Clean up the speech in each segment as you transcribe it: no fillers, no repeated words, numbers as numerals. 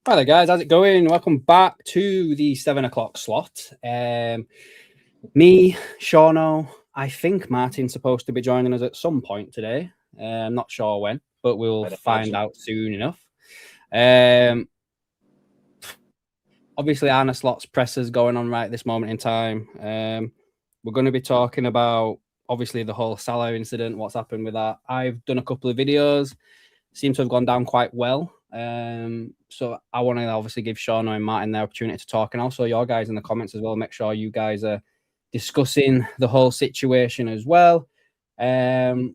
Hi there, guys. How's it going? Welcome back to the 7 o'clock slot. Me, Shauno, I think Martin's supposed to be joining us at some point today. I'm not sure when, but we'll find out soon enough. Obviously, Anna Slot's presser's going on right this moment in time. We're going to be talking about, obviously, the whole Salah incident, what's happened with that. I've done a couple of videos. Seem to have gone down quite well. So I want to obviously give Sean and Martin the opportunity to talk, and also your guys in the comments as well. Make sure you guys are discussing the whole situation as well. I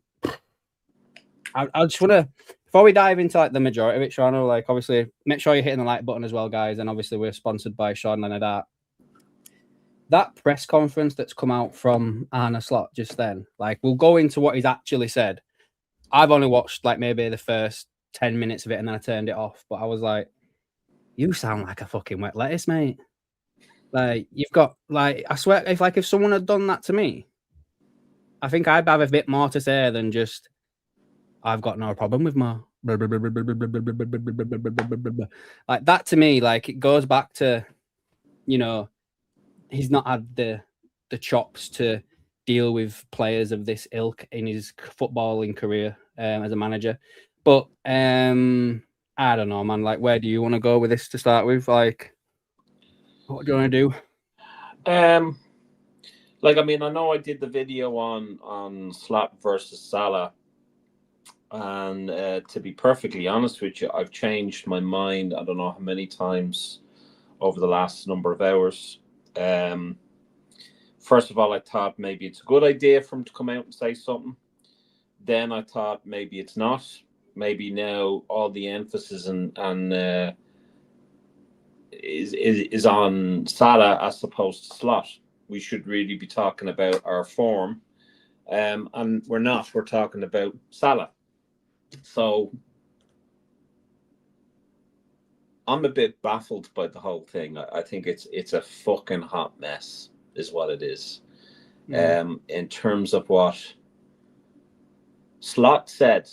just want to, before we dive into like the majority of it, Sean, like obviously make sure you're hitting the like button as well, guys. And obviously we're sponsored by Sean Leonard. That press conference that's come out from Arne Slot just then, like we'll go into what he's actually said. I've only watched like maybe the first 10 minutes of it and then I turned it off. But I was like, you sound like a fucking wet lettuce, mate. Like you've got like, I swear, if someone had done that to me, I think I'd have a bit more to say than just, I've got no problem with Mo. Like that to me, like it goes back to, you know, he's not had the chops to deal with players of this ilk in his footballing career as a manager. But I don't know, man. Like, where do you want to go with this to start with? Like, what do you want to do? Like, I mean, I know I did the video on Slot versus Salah, and to be perfectly honest with you, I've changed my mind. I don't know how many times over the last number of hours. First of all, I thought maybe it's a good idea for him to come out and say something. Then I thought maybe it's not. Maybe now all the emphasis is on Salah as opposed to Slot. We should really be talking about our form, and we're not. We're talking about Salah. So I'm a bit baffled by the whole thing. I think it's a fucking hot mess, is what it is. In terms of what Slot said,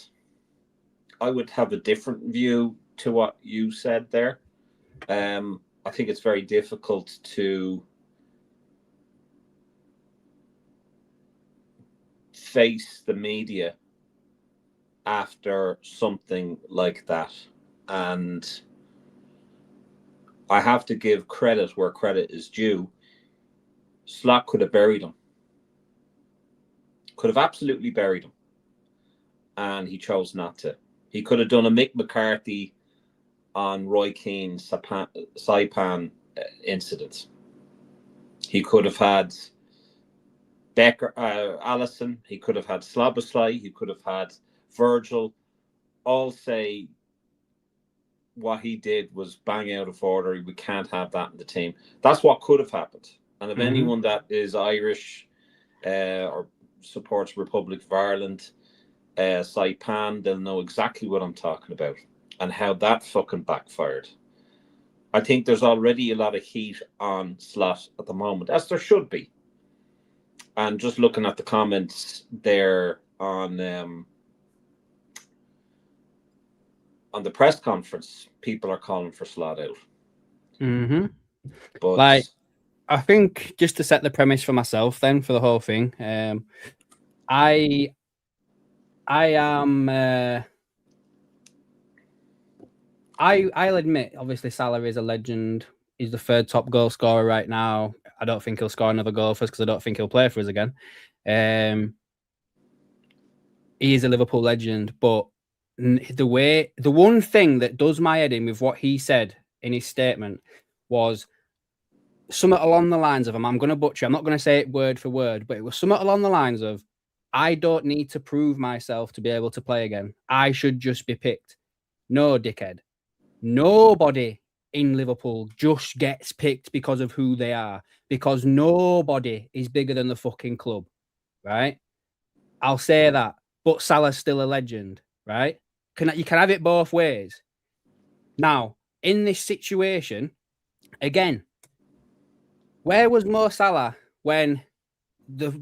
I would have a different view to what you said there. I think it's very difficult to face the media after something like that. And I have to give credit where credit is due. Slot could have buried him. Could have absolutely buried him. And he chose not to. He could have done a Mick McCarthy on Roy Keane's Saipan incident. He could have had Allison. He could have had Slobosly. He could have had Virgil. All say what he did was bang out of order. We can't have that in the team. That's what could have happened. And if anyone that is Irish or supports Republic of Ireland, Saipan, they'll know exactly what I'm talking about and how that fucking backfired. I think there's already a lot of heat on Slot at the moment, as there should be. And just looking at the comments there on the press conference, people are calling for Slot out. But like, I think just to set the premise for myself, then for the whole thing, I'll admit, obviously, Salah is a legend. He's the third top goal scorer right now. I don't think he'll score another goal for us because I don't think he'll play for us again. He is a Liverpool legend, but the one thing that does my head in with what he said in his statement was something along the lines of, I'm going to butcher, I'm not going to say it word for word, but it was something along the lines of, I don't need to prove myself to be able to play again. I should just be picked. No, dickhead. Nobody in Liverpool just gets picked because of who they are, because nobody is bigger than the fucking club, right? I'll say that, but Salah's still a legend, right? You can have it both ways. Now, in this situation, again, where was Mo Salah when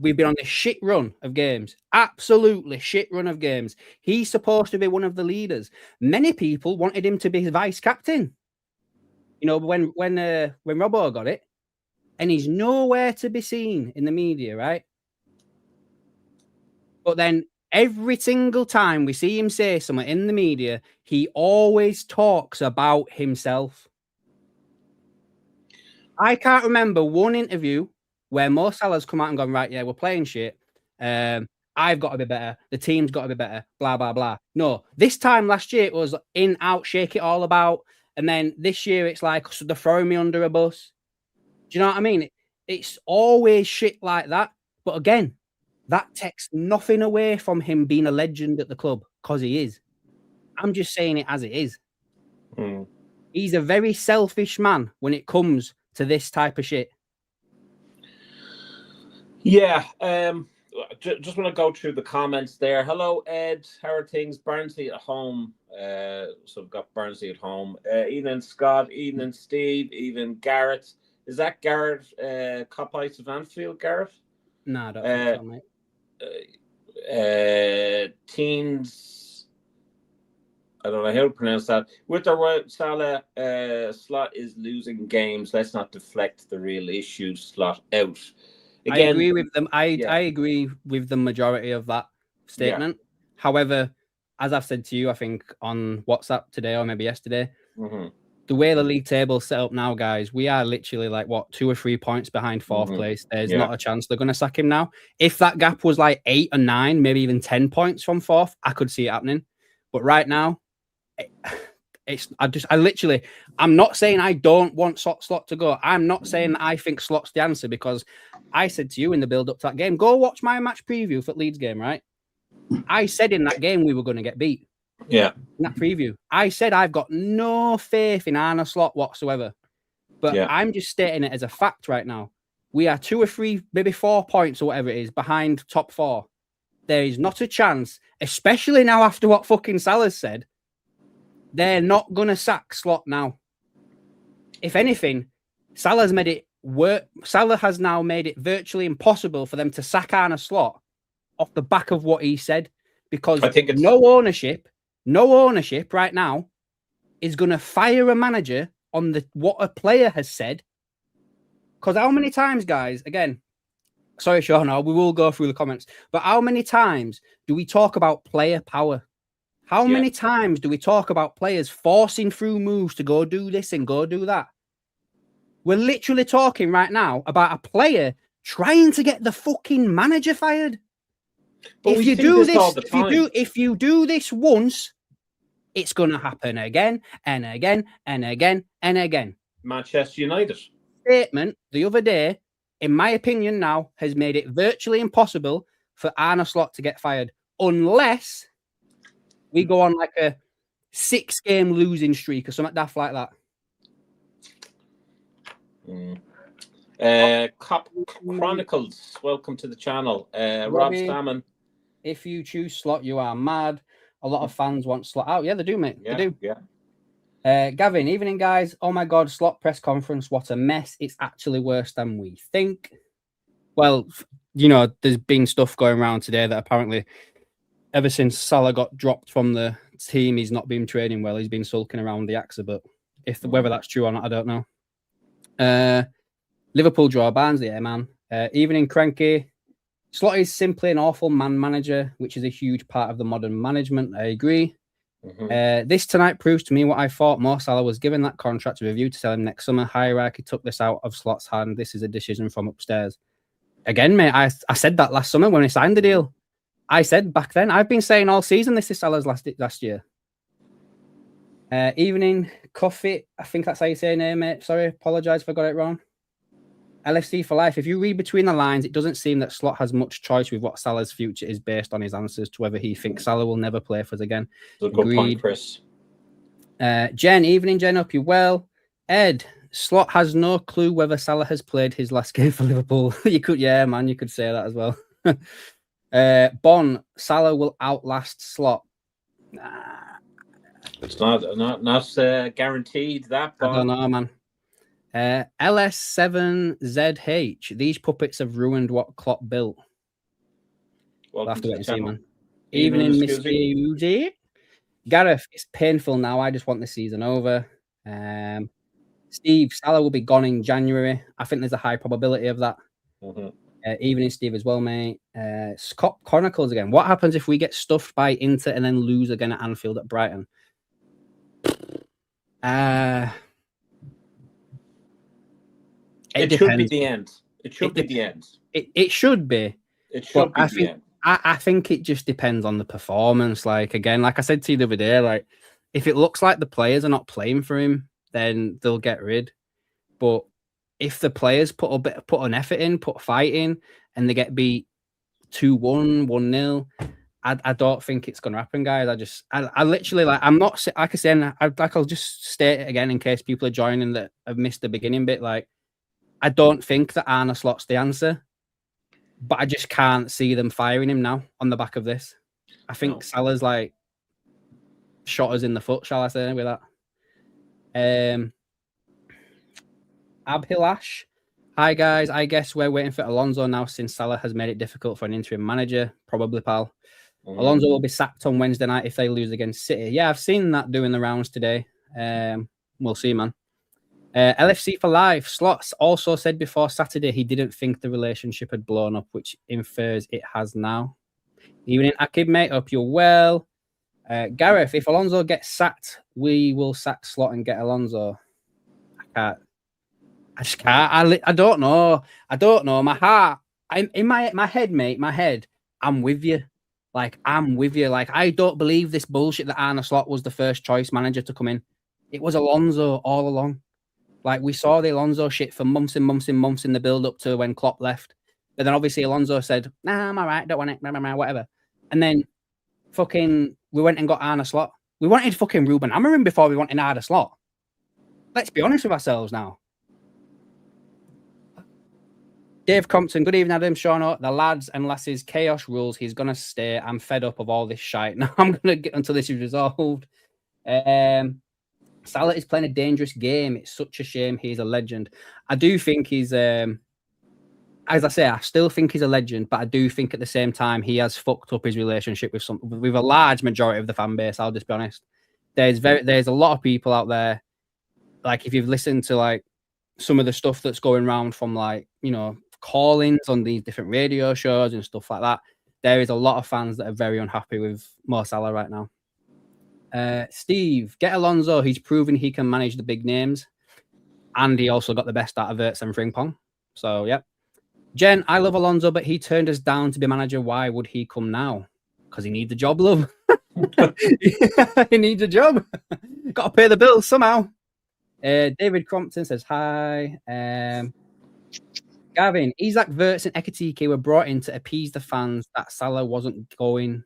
we've been on this shit run of games? Absolutely shit run of games. He's supposed to be one of the leaders. Many people wanted him to be vice captain. You know, when Robbo got it, and he's nowhere to be seen in the media, right? But then every single time we see him say something in the media, he always talks about himself. I can't remember one interview where Mo Salah's come out and gone, right, yeah, we're playing shit. I've got to be better. The team's got to be better. Blah, blah, blah. No, this time last year it was in, out, shake it all about. And then this year it's like, so they're throwing me under a bus. Do you know what I mean? It's always shit like that. But again, that takes nothing away from him being a legend at the club, because he is. I'm just saying it as it is. Mm. He's a very selfish man when it comes to this type of shit. Yeah. Just want to go through the comments there. Hello, Ed. How are things? Barnsley at home. So we've got Barnsley at home. Evening, Scott. Evening, Steve. Evening, Garrett. Is that Garrett Copites of Anfield, Garrett? No, I don't think so, mate. Teams. I don't know how to pronounce that. With the Salah, Slot is losing games. Let's not deflect the real issue. Slot out. Again, I agree with them. I agree with the majority of that statement. Yeah. However, as I've said to you, I think on WhatsApp today or maybe yesterday, the way the league table's set up now, guys, we are literally like, 2 or 3 points behind fourth place. There's not a chance they're going to sack him now. If that gap was like 8 or 9, maybe even 10 points from fourth, I could see it happening. But right now, I'm not saying I don't want Slot to go. I'm not saying that I think Slot's the answer, because I said to you in the build-up to that game, go watch my match preview for Leeds game, right? I said in that game we were going to get beat. Yeah. In that preview. I said I've got no faith in Arne Slot whatsoever. But I'm just stating it as a fact right now. We are 2 or 3, maybe 4 points or whatever it is behind top 4. There is not a chance, especially now after what fucking Salah said, they're not going to sack Slot now. If anything, Salah has now made it virtually impossible for them to sack Arne Slot off the back of what he said, because I think no ownership right now is going to fire a manager on what a player has said. Because how many times, guys, again, sorry, Sean, we will go through the comments, but how many times do we talk about player power? How many times do we talk about players forcing through moves to go do this and go do that? We're literally talking right now about a player trying to get the fucking manager fired. But if you do this once, it's going to happen again and again and again and again. Manchester United statement the other day, in my opinion, now has made it virtually impossible for Arne Slot to get fired, unless we go on like a 6-game losing streak or something daft like that. Cop Chronicles, welcome to the channel. Rob Stammen. If you choose Slot, you are mad. A lot of fans want Slot out. Yeah, they do, mate. Yeah, they do. Yeah. Gavin, evening, guys. Oh my God, Slot press conference. What a mess. It's actually worse than we think. Well, you know, there's been stuff going around today that apparently ever since Salah got dropped from the team, he's not been training well. He's been sulking around the AXA, but whether that's true or not, I don't know. Liverpool draw Barnsley, yeah, man. Evening, Cranky. Slot is simply an awful man manager, which is a huge part of the modern management. I agree. This tonight proves to me what I thought. Mo Salah was given that contract review to sell him next summer. Hierarchy took this out of Slot's hand. This is a decision from upstairs. Again, mate, I said that last summer when he signed the deal. I said back then, I've been saying all season this is Salah's last year. Evening, Coffee. I think that's how you say your name, mate. Sorry, apologise if I got it wrong. LFC for life. If you read between the lines, it doesn't seem that Slot has much choice with what Salah's future is based on his answers to whether he thinks Salah will never play for us again. That's a good point, Chris. Jen, evening, Jen. Hope you well. Ed, Slot has no clue whether Salah has played his last game for Liverpool. You could say that as well. Bon, Salah will outlast Slot. Nah. It's not guaranteed that. Bon. I don't know, man. LS7ZH. These puppets have ruined what Klopp built. We'll have to wait and see, man. Evening, Mr. Uzi. Gareth, it's painful now. I just want the season over. Steve, Salah will be gone in January. I think there's a high probability of that. Evening, Steve, as well, mate. Scott Chronicles again. What happens if we get stuffed by Inter and then lose again at Anfield at Brighton? It should be the end. It should be the end. It should be. It should be the end. I think it just depends on the performance. Like, again, like I said to you the other day, like, if it looks like the players are not playing for him, then they'll get rid. But if the players put an effort in, put fight in, and they get beat 2-1, 1-0, I don't think it's going to happen, guys. I literally, like, I'm not, like I said, I'll just state it again in case people are joining that have missed the beginning bit. Like, I don't think that Arne Slot's the answer, but I just can't see them firing him now on the back of this. I think Salah's like shot us in the foot, shall I say, with that. Abhilash. Hi, guys. I guess we're waiting for Alonso now since Salah has made it difficult for an interim manager. Probably, pal. Alonso will be sacked on Wednesday night if they lose against City. Yeah, I've seen that doing the rounds today. We'll see, man. LFC for life. Slots also said before Saturday he didn't think the relationship had blown up, which infers it has now. Evening, Akib, mate. Hope you're well. Gareth, if Alonso gets sacked, we will sack Slot and get Alonso. I just can't. I don't know. My heart, in my head, mate. My head. I'm with you. Like, I'm with you. Like, I don't believe this bullshit that Arne Slot was the first choice manager to come in. It was Alonso all along. Like, we saw the Alonso shit for months and months and months in the build up to when Klopp left. But then obviously Alonso said, "Nah, I'm all right. Don't want it. Whatever." And then fucking we went and got Arne Slot. We wanted fucking Ruben Amorim before we wanted Arne Slot. Let's be honest with ourselves now. Dave Compton, good evening, Adam. Sean, the lads and lasses, chaos rules. He's going to stay. I'm fed up of all this shite. Now I'm going to get until this is resolved. Salah is playing a dangerous game. It's such a shame. He's a legend. I do think he's, as I say, I still think he's a legend, but I do think at the same time he has fucked up his relationship with a large majority of the fan base. I'll just be honest. There's a lot of people out there. Like, if you've listened to like some of the stuff that's going around from, like, you know, call-ins on these different radio shows and stuff like that, there is a lot of fans that are very unhappy with Mo Salah right now. Steve, get Alonso. He's proven he can manage the big names, and he also got the best out of Ertz and Frimpong. So, yeah. Jen, I love Alonso, but he turned us down to be manager. Why would he come now? Because he needs a job, love. He needs a job. Got to pay the bills somehow. David Crompton says hi. Gavin, Isaac, Verts and Ekatike were brought in to appease the fans that Salah wasn't going.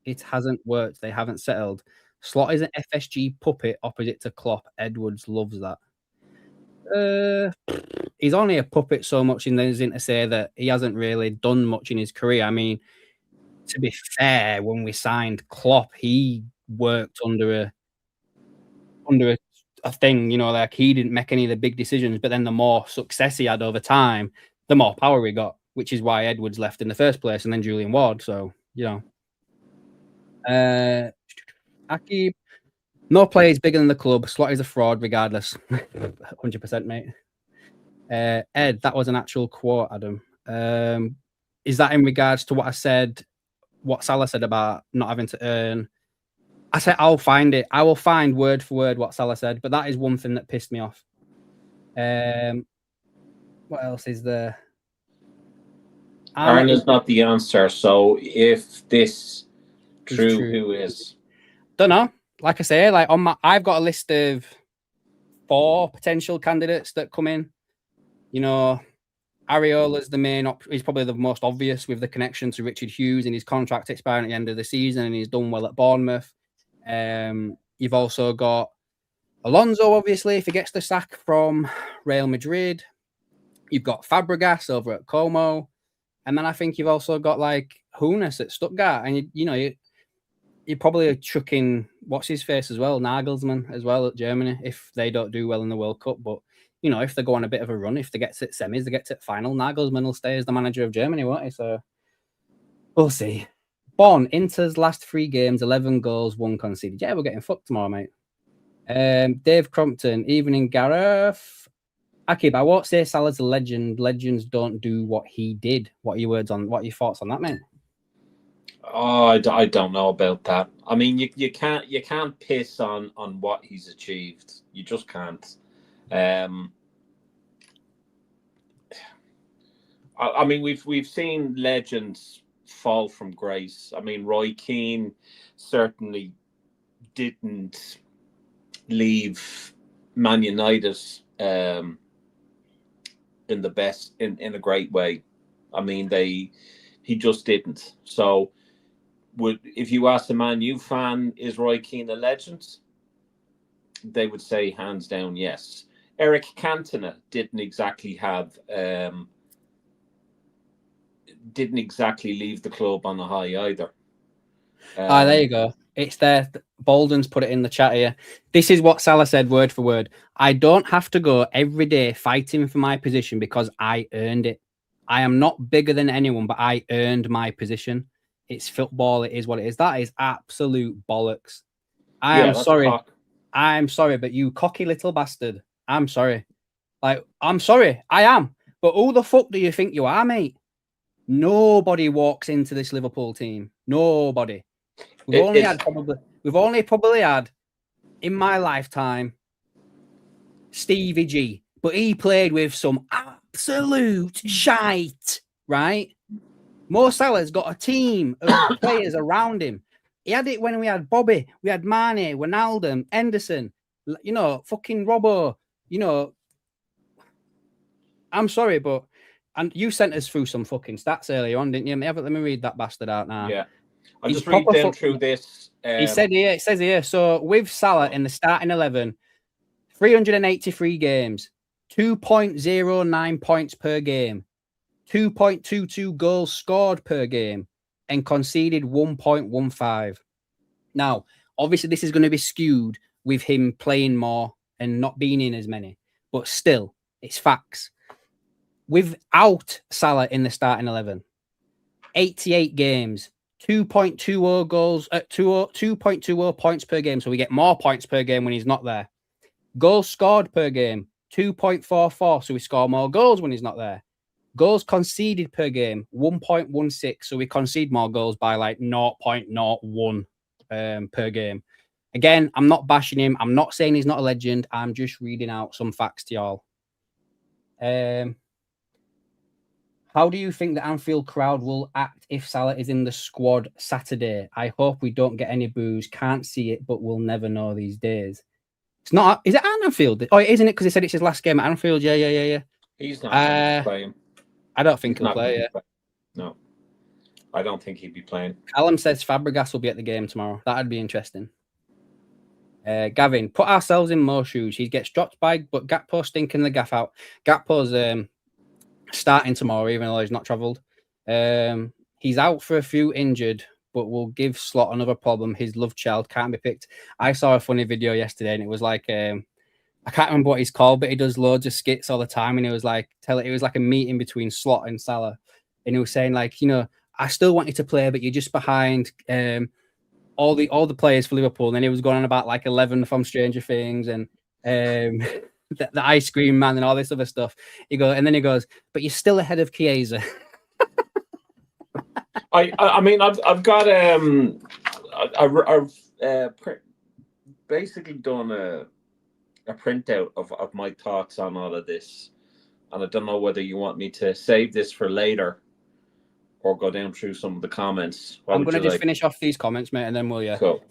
It hasn't worked. They haven't settled. Slot is an FSG puppet opposite to Klopp. Edwards loves that. He's only a puppet so much in to say that he hasn't really done much in his career. I mean, to be fair, when we signed Klopp, he worked under a thing, you know, like he didn't make any of the big decisions, but then the more success he had over time, the more power he got, which is why Edwards left in the first place, and then Julian Ward. So, you know. Akib, no player is bigger than the club. Slot is a fraud regardless. 100%, mate. Ed, that was an actual quote, Adam. Is that in regards to what I said, what Salah said about not having to earn? I said I'll find it. I will find word for word what Salah said, but that is one thing that pissed me off. What else is there? Arne is not the answer. So if this true, who is? Don't know. Like I say, like I've got a list of 4 potential candidates that come in. You know, Areola's the main. He's probably the most obvious with the connection to Richard Hughes and his contract expiring at the end of the season, and he's done well at Bournemouth. You've also got Alonso, obviously, if he gets the sack from Real Madrid. You've got Fabregas over at Como, and then I think you've also got like Hunes at Stuttgart, and you're probably chucking what's his face as well, Nagelsmann as well at Germany if they don't do well in the World Cup. But you know, if they go on a bit of a run, if they get to semis, they get to final, Nagelsmann will stay as the manager of Germany, won't he? So we'll see. Bon, Inter's last 3 games, 11 goals, 1 conceded. Yeah, we're getting fucked tomorrow, mate. Dave Crompton, evening, Gareth. Akib, I won't say Salah's a legend. Legends don't do what he did. What are your thoughts on that, mate? Oh, I don't know about that. I mean, you can't piss on what he's achieved. You just can't. I mean, we've seen legends fall from grace. I mean, Roy Keane certainly didn't leave Man United in a great way. I mean, he just didn't. So, if you ask a Man U fan, is Roy Keane a legend? They would say hands down yes. Eric Cantona didn't exactly leave the club on a high either. There you go. It's there. Bolden's put it in the chat here. This is what Salah said word for word. I don't have to go every day fighting for my position because I earned it. I am not bigger than anyone, but I earned my position. It's football. It is what it is. That is absolute bollocks. I'm sorry. I'm sorry, but you cocky little bastard. I'm sorry. I'm sorry. I am. But who the fuck do you think you are, mate? Nobody walks into this Liverpool team. Nobody. We've only probably had in my lifetime Stevie G, but he played with some absolute shite, right? Mo Salah's got a team of players around him. He had it when we had Bobby, we had Mane, Wijnaldum, Henderson, fucking Robbo, I'm sorry, but and you sent us through some fucking stats earlier on, didn't you? Let me read that bastard out now. Yeah. I'll just read down through this. It says here, so with Salah in the starting 11, 383 games, 2.09 points per game, 2.22 goals scored per game, and conceded 1.15. Now, obviously, this is going to be skewed with him playing more and not being in as many, but still, it's facts. Without Salah in the starting 11, 88 games, 2.20 goals at 2.20 points per game. So we get more points per game when he's not there. Goals scored per game, 2.44. So we score more goals when he's not there. Goals conceded per game, 1.16. So we concede more goals by like 0.01 per game. Again, I'm not bashing him. I'm not saying he's not a legend. I'm just reading out some facts to y'all. How do you think the Anfield crowd will act if Salah is in the squad Saturday? I hope we don't get any boos. Can't see it, but we'll never know these days. It's not. Is it Anfield? Oh, isn't it? Because he said it's his last game at Anfield. Yeah. He's not playing. I don't think he'll play. No, I don't think he'd be playing. Callum says Fabregas will be at the game tomorrow. That'd be interesting. Gavin, put ourselves in Mo's shoes. He gets dropped by, but Gakpo stinking the gaff out. Gakpo's starting tomorrow, even though he's not travelled. He's out for a few injured, but will give Slot another problem. His love child can't be picked. I saw a funny video yesterday, and it was like I can't remember what he's called, but he does loads of skits all the time, and it was like a meeting between Slot and Salah, and he was saying like, I still want you to play, but you're just behind all the players for Liverpool. And then he was going on about like 11 from Stranger Things and the ice cream man and all this other stuff. He goes, but you're still ahead of Chiesa. I mean, I've got I've basically done a printout of my thoughts on all of this, and I don't know whether you want me to save this for later or go down through some of the comments. I'm going to just finish off these comments, mate, and then we'll Cool.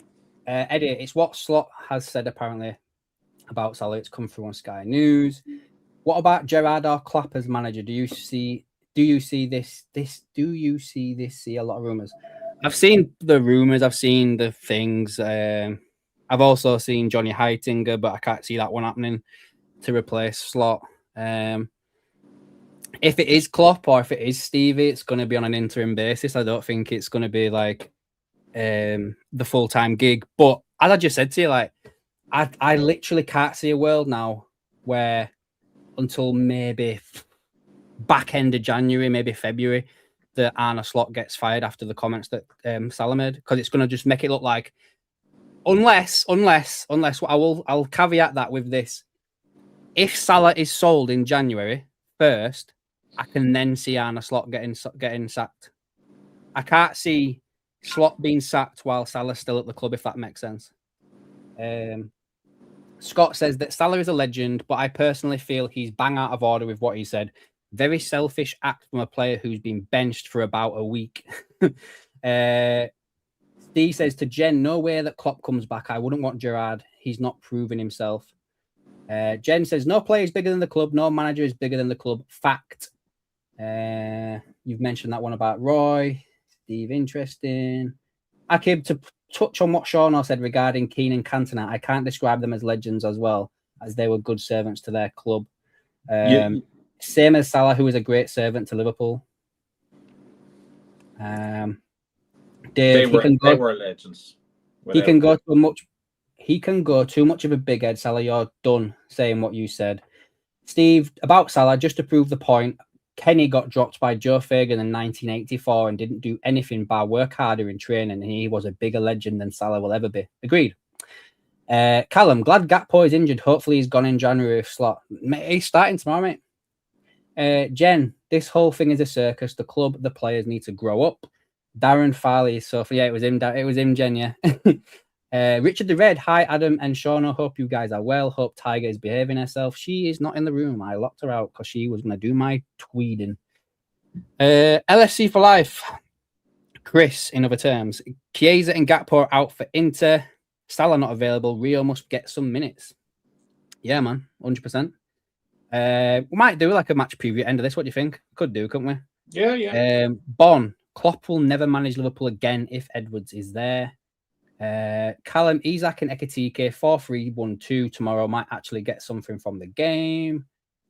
Eddie, it's what Slot has said apparently about Salah. It's come through on Sky News. What about Gerrard or Klopp as manager? Do you see this? Do you see a lot of rumours? I've seen the rumours. I've seen the things. I've also seen Johnny Heitinger, but I can't see that one happening to replace Slot. If it is Klopp or if it is Stevie, it's going to be on an interim basis. I don't think it's going to be like the full-time gig. But as I just said to you, like I literally can't see a world now where until maybe back end of January, maybe February, that Arne Slot gets fired after the comments that Salah made, because it's going to just make it look like Unless I'll caveat that with this. If Salah is sold in January first, I can then see Arne Slot getting sacked. I can't see Slot being sacked while Salah's still at the club, if that makes sense. Scott says that Salah is a legend, but I personally feel he's bang out of order with what he said. Very selfish act from a player who's been benched for about a week. Steve says to Jen, no way that Klopp comes back. I wouldn't want Gerrard. He's not proving himself. Jen says, no player is bigger than the club. No manager is bigger than the club. Fact. You've mentioned that one about Roy. Steve, interesting. Akib, to touch on what Sean said regarding Keane and Cantona, I can't describe them as legends as well, as they were good servants to their club. Same as Salah, who was a great servant to Liverpool. Dave, they were legends. He can go too much of a big head. Salah, you're done saying what you said. Steve, about Salah, just to prove the point, Kenny got dropped by Joe Fagan in 1984 and didn't do anything but work harder in training, and he was a bigger legend than Salah will ever be. Agreed. Callum, glad Gakpo is injured. Hopefully he's gone in January with Slot. He's starting tomorrow, mate. Jen, this whole thing is a circus. The club, the players need to grow up. Darren Farley is so yeah, it was him, Jen, yeah. Richard the Red, hi Adam and Shauna, hope you guys are well. Hope Tiger is behaving herself. She is not in the room. I locked her out because she was going to do my tweeding. LFC for life. Chris, in other terms, Chiesa and Gakpo are out for Inter. Salah not available. Rio must get some minutes. Yeah, man, 100%. We might do like a match preview at the end of this. What do you think? Could do, couldn't we? Yeah. Bon, Klopp will never manage Liverpool again if Edwards is there. Callum, Isak and Ekitike 4-3-1-2 tomorrow might actually get something from the game.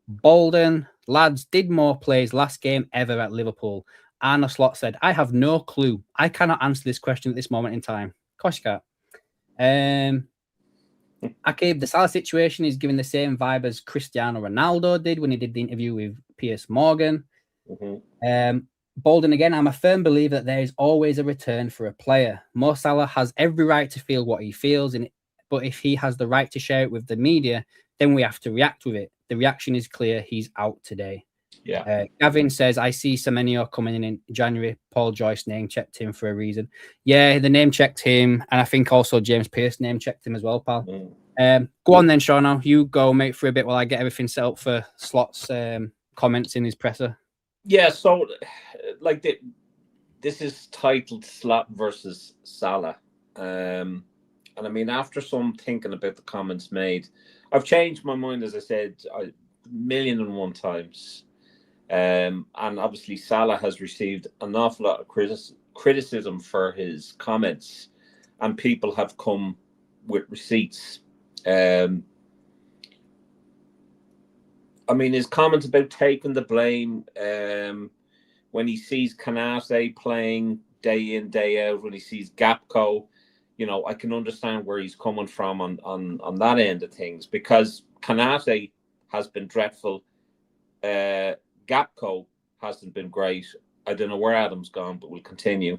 Bolden, lads, did more plays last game ever at Liverpool. Arne Slot said, I have no clue. I cannot answer this question at this moment in time. Of course you can't. Akib, the Salah situation is giving the same vibe as Cristiano Ronaldo did when he did the interview with Piers Morgan. Bolden again, I'm a firm believer that there is always a return for a player. Mo Salah has every right to feel what he feels, but if he has the right to share it with the media, then we have to react with it. The reaction is clear. He's out today. Yeah. Gavin says, I see Semenyo coming in January. Paul Joyce name checked him for a reason. Yeah, the name checked him. And I think also James Pearce name checked him as well, pal. Go on then, Shauna. You go, mate, for a bit while I get everything set up for Slot's comments in his presser. Yeah, so like this is titled Slot versus Salah. And I mean, after some thinking about the comments made, I've changed my mind, as I said, 1,000,001 times. And obviously Salah has received an awful lot of criticism for his comments, and people have come with receipts. I mean, his comments about taking the blame when he sees Canate playing day in, day out, when he sees Gakpo, you know, I can understand where he's coming from on that end of things, because Canate has been dreadful. Gakpo hasn't been great. I don't know where Adam's gone, but we'll continue.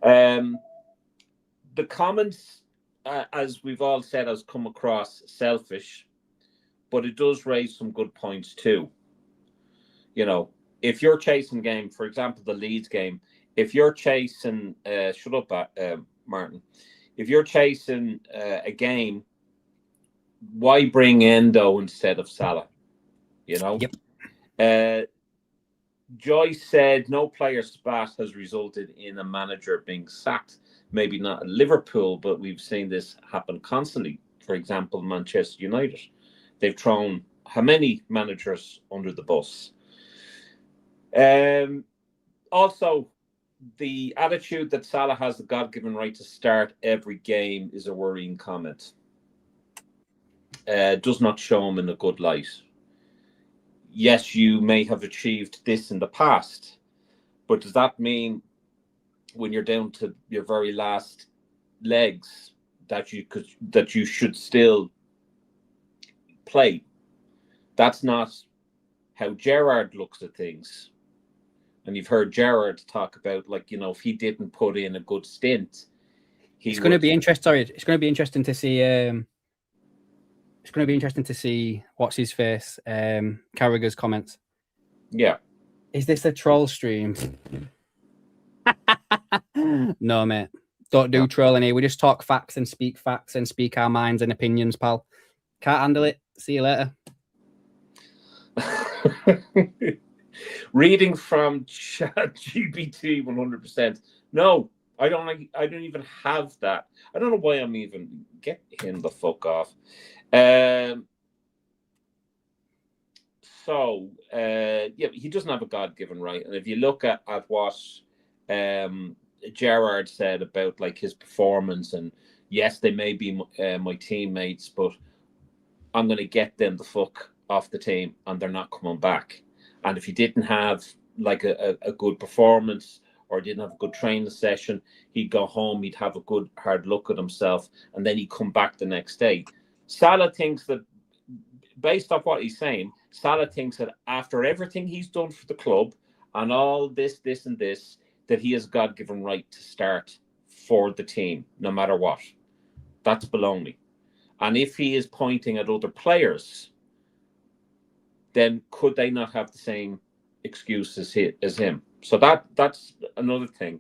The comments, as we've all said, has come across selfish, but it does raise some good points too. You know, if you're chasing game, for example, the Leeds game, if you're chasing, shut up, Martin. If you're chasing a game, why bring Endo instead of Salah? You know? Yep. Joyce said no player spat has resulted in a manager being sacked. Maybe not at Liverpool, but we've seen this happen constantly. For example, Manchester United. They've thrown how many managers under the bus? Also, the attitude that Salah has the God-given right to start every game is a worrying comment. Does not show him in a good light. Yes, you may have achieved this in the past, but does that mean when you're down to your very last legs that you should still play? That's not how Gerrard looks at things. And you've heard Gerrard talk about, like, you know, if he didn't put in a good stint, It's going to be interesting. Sorry, it's going to be interesting to see. It's going to be interesting to see what's his face. Carragher's comments. Yeah. Is this a troll stream? No, mate. Don't do trolling here. We just talk facts and speak our minds and opinions, pal. Can't handle it. See you later. Reading from ChatGPT 100%. No, I don't even have that. I don't know why I'm even get him the fuck off. So he doesn't have a God-given right. And if you look at what Gerrard said about like his performance, and yes, they may be my teammates, but I'm going to get them the fuck off the team, and they're not coming back. And if he didn't have like a good performance or didn't have a good training session, he'd go home, he'd have a good hard look at himself, and then he'd come back the next day. Salah thinks that, based off what he's saying, Salah thinks that after everything he's done for the club and all this, and this, that he has a God-given right to start for the team, no matter what. That's baloney. And if he is pointing at other players, then could they not have the same excuse as him? So that's another thing.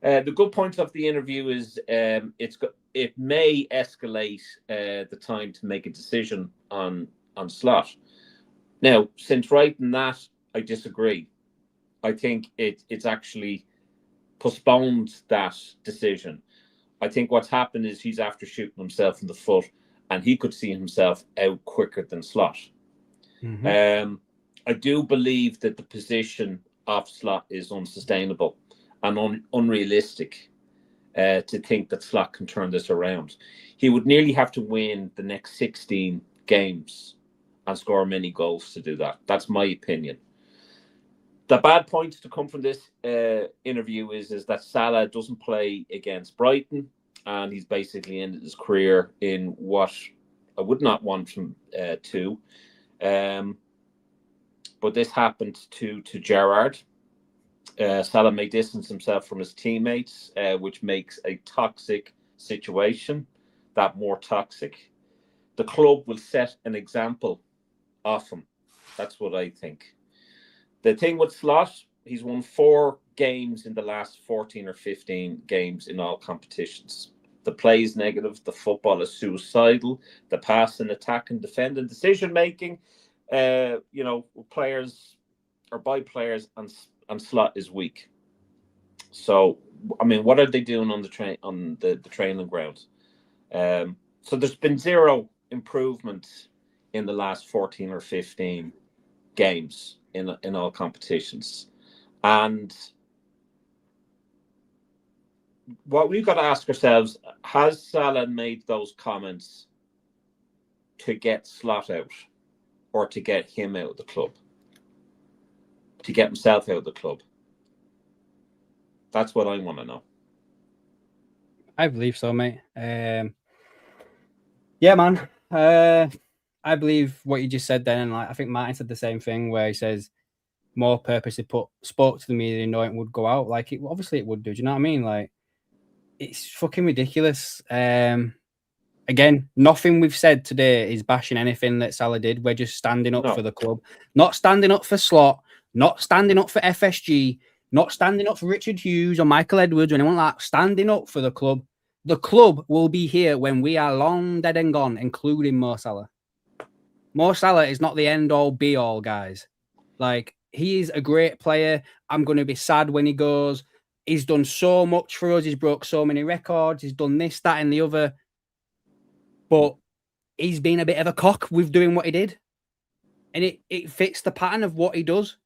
The good point of the interview is it may escalate the time to make a decision on Slot. Now, since writing that, I disagree. I think it's actually postponed that decision. I think what's happened is he's after shooting himself in the foot, and he could see himself out quicker than Slot. Mm-hmm. I do believe that the position of Slot is unsustainable and unrealistic to think that Slot can turn this around. He would nearly have to win the next 16 games and score many goals to do that. That's my opinion. The bad points to come from this interview is that Salah doesn't play against Brighton, and he's basically ended his career in what I would not want him to. But this happened to Gerrard. Salah may distance himself from his teammates, which makes a toxic situation that more toxic. The club will set an example of him. That's what I think. The thing with Slot, he's won 4 games in the last 14 or 15 games in all competitions. The play is negative. The football is suicidal. The pass and attack and defend and decision making, players or by players and Slot is weak. So, I mean, what are they doing on the training ground? So there's been zero improvement in the last 14 or 15 games in all competitions. And what we've got to ask ourselves, has Salah made those comments to get Slot out or to get him out of the club? To get himself out of the club? That's what I want to know. I believe so, mate. Yeah, man. I believe what you just said then, and I think Martin said the same thing, where he says more purposely spoke to the media knowing it would go out. Like, obviously it would do. Do you know what I mean? Like, it's fucking ridiculous. Again, nothing we've said today is bashing anything that Salah did. We're just standing up for the club, not standing up for Slot, not standing up for FSG, not standing up for Richard Hughes or Michael Edwards or anyone like that. Standing up for the club. The club will be here when we are long dead and gone, including Mo Salah. Mo Salah is not the end-all, be-all, guys. Like, he is a great player. I'm going to be sad when he goes. He's done so much for us. He's broke so many records. He's done this, that, and the other. But he's been a bit of a cock with doing what he did. And it fits the pattern of what he does.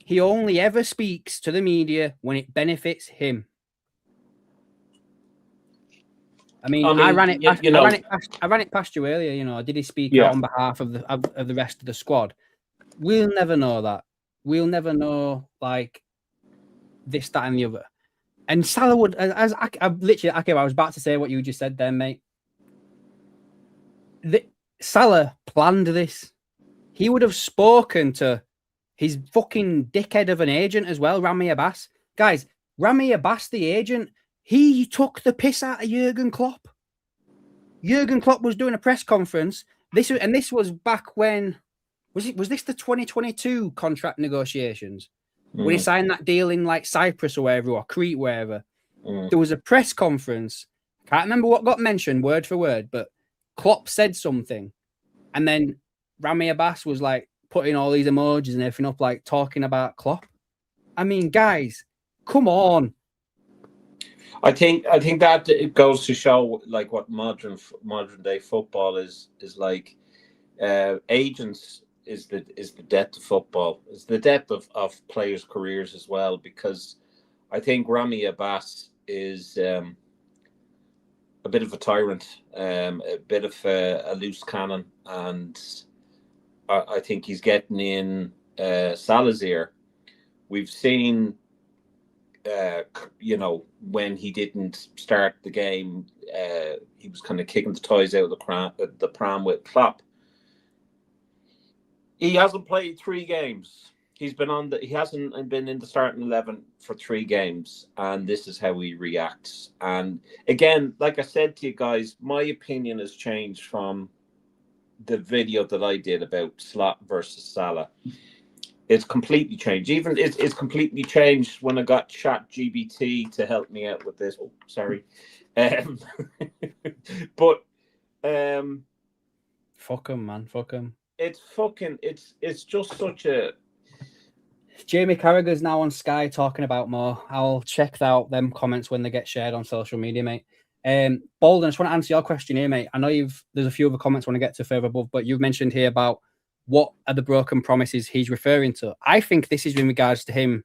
He only ever speaks to the media when it benefits him. I mean, I ran it past you earlier. You know, did he speak out on behalf of the rest of the squad? We'll never know that. We'll never know, like, this, that, and the other. And Salah would, I was about to say what you just said there, mate. Salah planned this. He would have spoken to his fucking dickhead of an agent as well, Rami Abbas. Guys, Rami Abbas, the agent, He took the piss out of Jurgen Klopp. Jurgen Klopp was doing a press conference. This was back when was this the 2022 contract negotiations? When he signed that deal in like Cyprus or wherever, or Crete, wherever. There was a press conference. Can't remember what got mentioned word for word, but Klopp said something. And then Rami Abbas was like putting all these emojis and everything up, like talking about Klopp. I mean, guys, come on. I think that it goes to show like what modern day football is like. Agents is the death of football. It's the death of players' careers as well, because I think Rami Abbas is a bit of a tyrant, a bit of a loose cannon, and I think he's getting in Salah's ear. We've seen, when he didn't start the game, he was kind of kicking the toys out of the pram with Klopp. He hasn't played 3 games. He hasn't been in the starting 11 for 3 games, and this is how he reacts. And again, like I said to you guys, my opinion has changed from the video that I did about Slot versus Salah. It's completely changed. Even it's completely changed when I got ChatGPT to help me out with this. Oh, sorry. But fuck him, man. Fuck him. It's just such a. Jamie Carragher's now on Sky talking about more. I'll check out them comments when they get shared on social media, mate. Bolden, I just want to answer your question here, mate. I know there's a few other comments I want to get to further above, but you've mentioned here about what are the broken promises he's referring to. I think this is in regards to him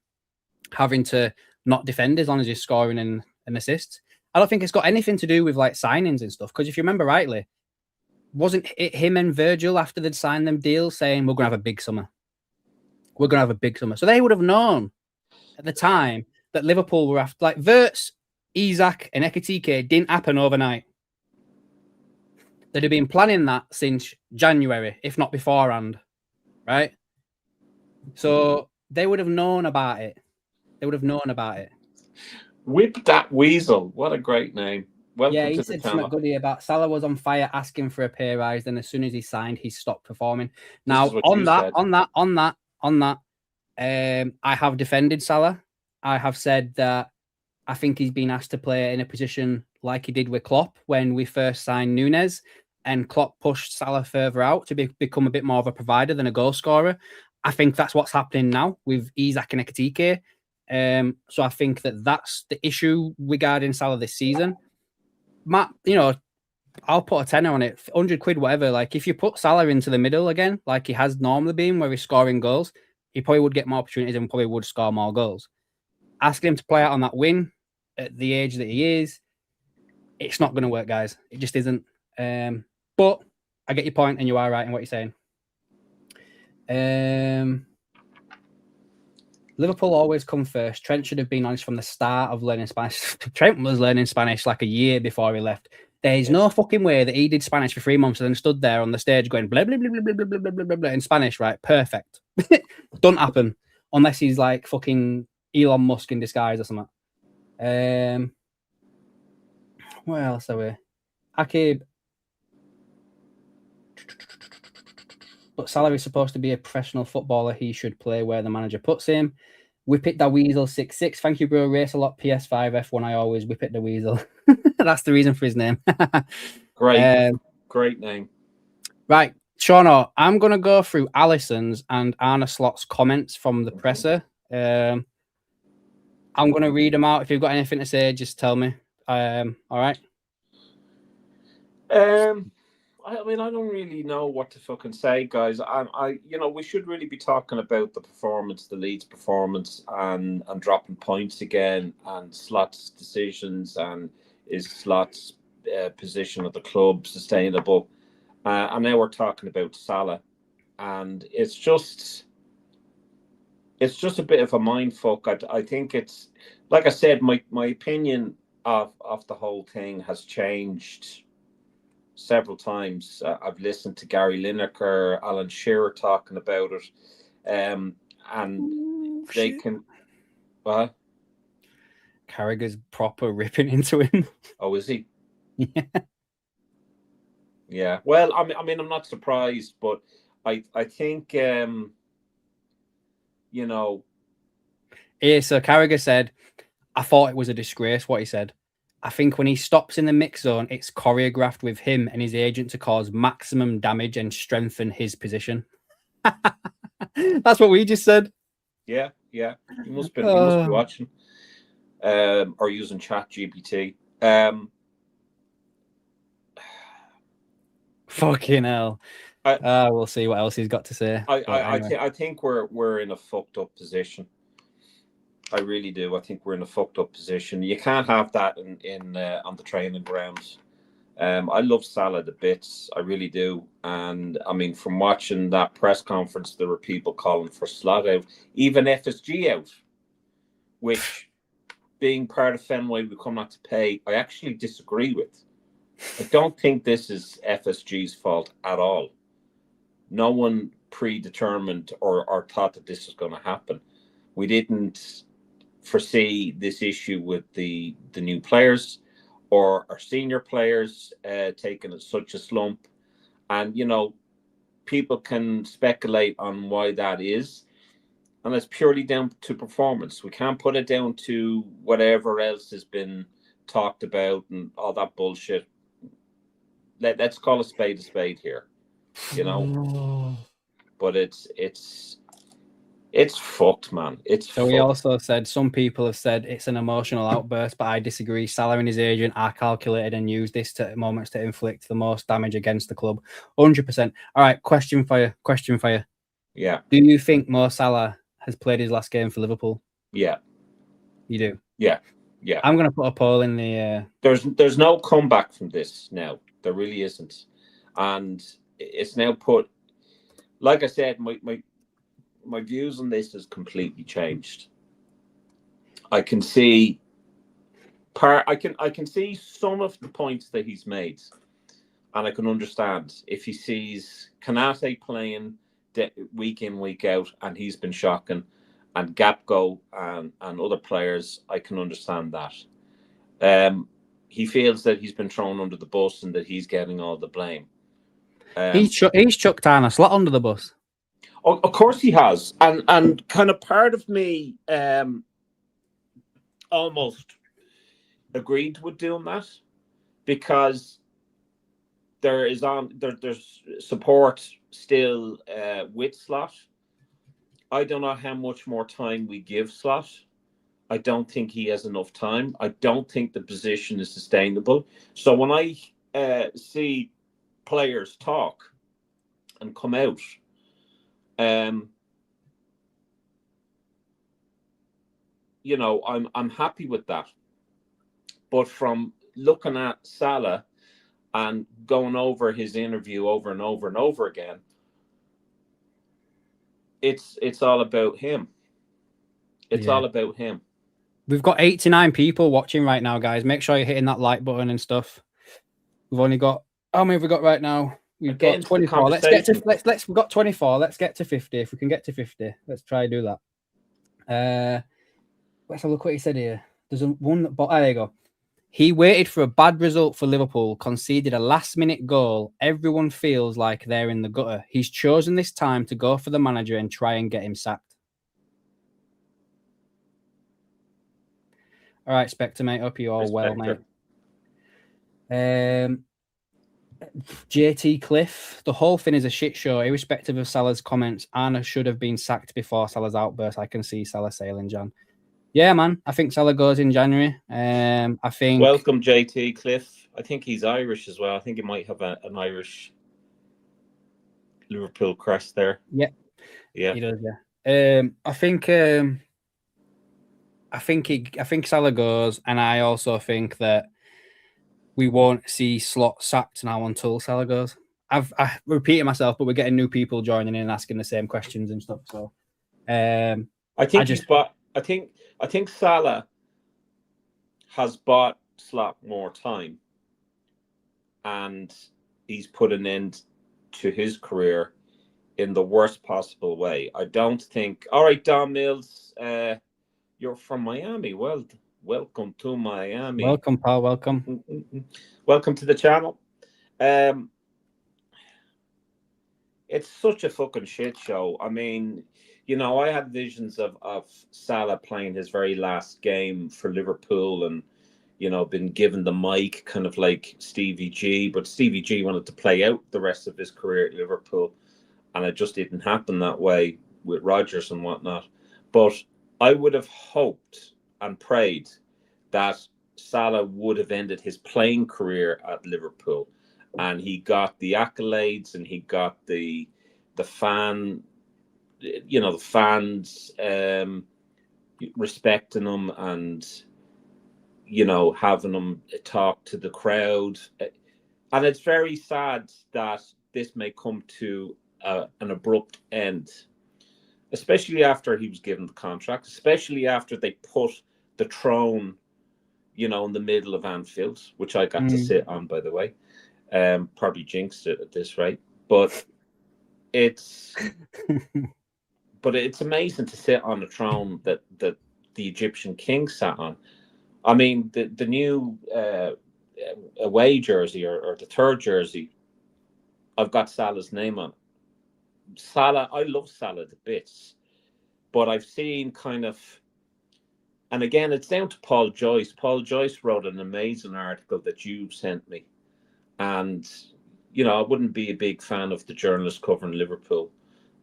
having to not defend as long as he's scoring and assists. I don't think it's got anything to do with like signings and stuff, because if you remember rightly, wasn't it him and Virgil after they'd signed them deals saying we're going to have a big summer? We're going to have a big summer. So they would have known at the time that Liverpool were after, like, Wirtz, Isak and Ekitike didn't happen overnight. They'd have been planning that since January, if not beforehand, right? So they would have known about it. Whip that weasel. What a great name. Welcome yeah, he to said the something good here about Salah was on fire asking for a pay rise. Then as soon as he signed, he stopped performing. Now, on that, I have defended Salah. I have said that I think he's been asked to play in a position like he did with Klopp when we first signed Nunez, and Klopp pushed Salah further out to become a bit more of a provider than a goal scorer. I think that's what's happening now with Isak and Ekitike. So I think that's the issue regarding Salah this season. Matt, I'll put a tenner on it, 100 quid, whatever. Like, if you put Salah into the middle again, like he has normally been, where he's scoring goals, he probably would get more opportunities and probably would score more goals. Asking him to play out on that wing at the age that he is, it's not going to work, guys. It just isn't. But I get your point, and you are right in what you're saying. Liverpool always come first. Trent should have been honest from the start of learning Spanish. Trent was learning Spanish like a year before he left. There's no fucking way that he did Spanish for 3 months and then stood there on the stage going blah, blah, blah, blah, blah, blah, blah, blah, blah, in Spanish, right? Perfect. Don't happen unless he's like fucking Elon Musk in disguise or something. What else are we? Akib. But Salah is supposed to be a professional footballer. He should play where the manager puts him. Whip it the Weasel 66. Thank you, bro. Race a lot. PS5 F1. I always whip it the Weasel. That's the reason for his name. Great name. Right, Shauno, I'm going to go through Allison's and Arne Slot's comments from the presser. I'm going to read them out. If you've got anything to say, just tell me. All right. I mean, I don't really know what to fucking say, guys. We should really be talking about the performance, the Leeds performance, and dropping points again, and Slot's decisions, and is Slot's position of the club sustainable? And now we're talking about Salah, and it's just a bit of a mindfuck. I think it's, like I said, my opinion of the whole thing has changed several times. I've listened to Gary Lineker, Alan Shearer talking about it, and they can. What? Carragher's proper ripping into him. Oh, is he? Yeah. Yeah. Well, I mean, I'm not surprised, but I think you know. Yeah, so Carragher said, I thought it was a disgrace what he said. I think when he stops in the mix zone, it's choreographed with him and his agent to cause maximum damage and strengthen his position. That's what we just said. Yeah. You must be watching or using Chat GPT. Fucking hell. We'll see what else he's got to say. I think we're in a fucked up position. I really do. I think we're in a fucked up position. You can't have that in on the training grounds. I love Salah to bits. I really do. And I mean, from watching that press conference, there were people calling for Slot out, even FSG out, which, being part of Fenway, we come not to pay. I actually disagree with. I don't think this is FSG's fault at all. No one predetermined or thought that this was going to happen. We didn't foresee this issue with the new players or our senior players taking such a slump. And, people can speculate on why that is. And it's purely down to performance. We can't put it down to whatever else has been talked about and all that bullshit. Let's call a spade here, But it's fucked, man. So he also said some people have said it's an emotional outburst, but I disagree. Salah and his agent are calculated and use this moments to inflict the most damage against the club. 100%. All right, question for you. Yeah. Do you think Mo Salah has played his last game for Liverpool? Yeah. You do? Yeah. I'm going to put a poll in the... There's no comeback from this now. There really isn't. And it's now put... Like I said, my views on this has completely changed. I can see I can see some of the points that he's made, and I can understand if he sees Kanate playing week in, week out, and he's been shocking, and Gapgo and other players, I can understand that. He feels that he's been thrown under the bus and that he's getting all the blame. He's chucked Arne Slot under the bus. Of course he has, and kind of part of me almost agreed with doing that, because there's support still with Slot. I don't know how much more time we give Slot. I don't think he has enough time. I don't think the position is sustainable. So when I see players talk and come out, I'm happy with that. But from looking at Salah and going over his interview over and over and over again, it's all about him. It's all about him. We've got 89 people watching right now, guys. Make sure you're hitting that like button and stuff. We've only got, how many have we got right now? We've got 24. Let's get to we've got 24. Let's get to 50. If we can get to 50, let's try to do that. Let's have a look what he said here. There's one that there you go. He waited for a bad result for Liverpool, conceded a last-minute goal. Everyone feels like they're in the gutter. He's chosen this time to go for the manager and try and get him sacked. All right, Spectre, mate. Hope you're all well, mate. JT Cliff, the whole thing is a shit show. Irrespective of Salah's comments, Arne should have been sacked before Salah's outburst. I can see Salah sailing, Jan. Yeah, man. I think Salah goes in January. I think. Welcome, JT Cliff. I think he's Irish as well. I think he might have an Irish Liverpool crest there. Yeah, he does. Yeah. I think Salah goes, and I also think that we won't see Slot sacked now until Salah goes. I've repeated myself, but we're getting new people joining in and asking the same questions and stuff. So, I think Salah has bought Slot more time, and he's put an end to his career in the worst possible way. I don't think. All right, Don Mills, you're from Miami. Well welcome to Miami. Welcome, pal. Welcome. Welcome to the channel. It's such a fucking shit show. I mean, you know, I had visions of Salah playing his very last game for Liverpool and, you know, been given the mic kind of like Stevie G, but Stevie G wanted to play out the rest of his career at Liverpool, and it just didn't happen that way with Rodgers and whatnot. But I would have hoped and prayed that Salah would have ended his playing career at Liverpool, and he got the accolades and he got the fan, you know, the fans respecting him and, you know, having him talk to the crowd. And it's very sad that this may come to an abrupt end, especially after he was given the contract, especially after they put the throne, you know, in the middle of Anfield, which I got to sit on, by the way. Probably jinxed it at this rate, but it's amazing to sit on a throne that the Egyptian king sat on. I mean, the new away jersey or the third jersey, I've got Salah's name on it. Salah, I love Salah to bits, but I've seen kind of, and again, it's down to Paul Joyce. Paul Joyce wrote an amazing article that you sent me, and you know, I wouldn't be a big fan of the journalist covering Liverpool,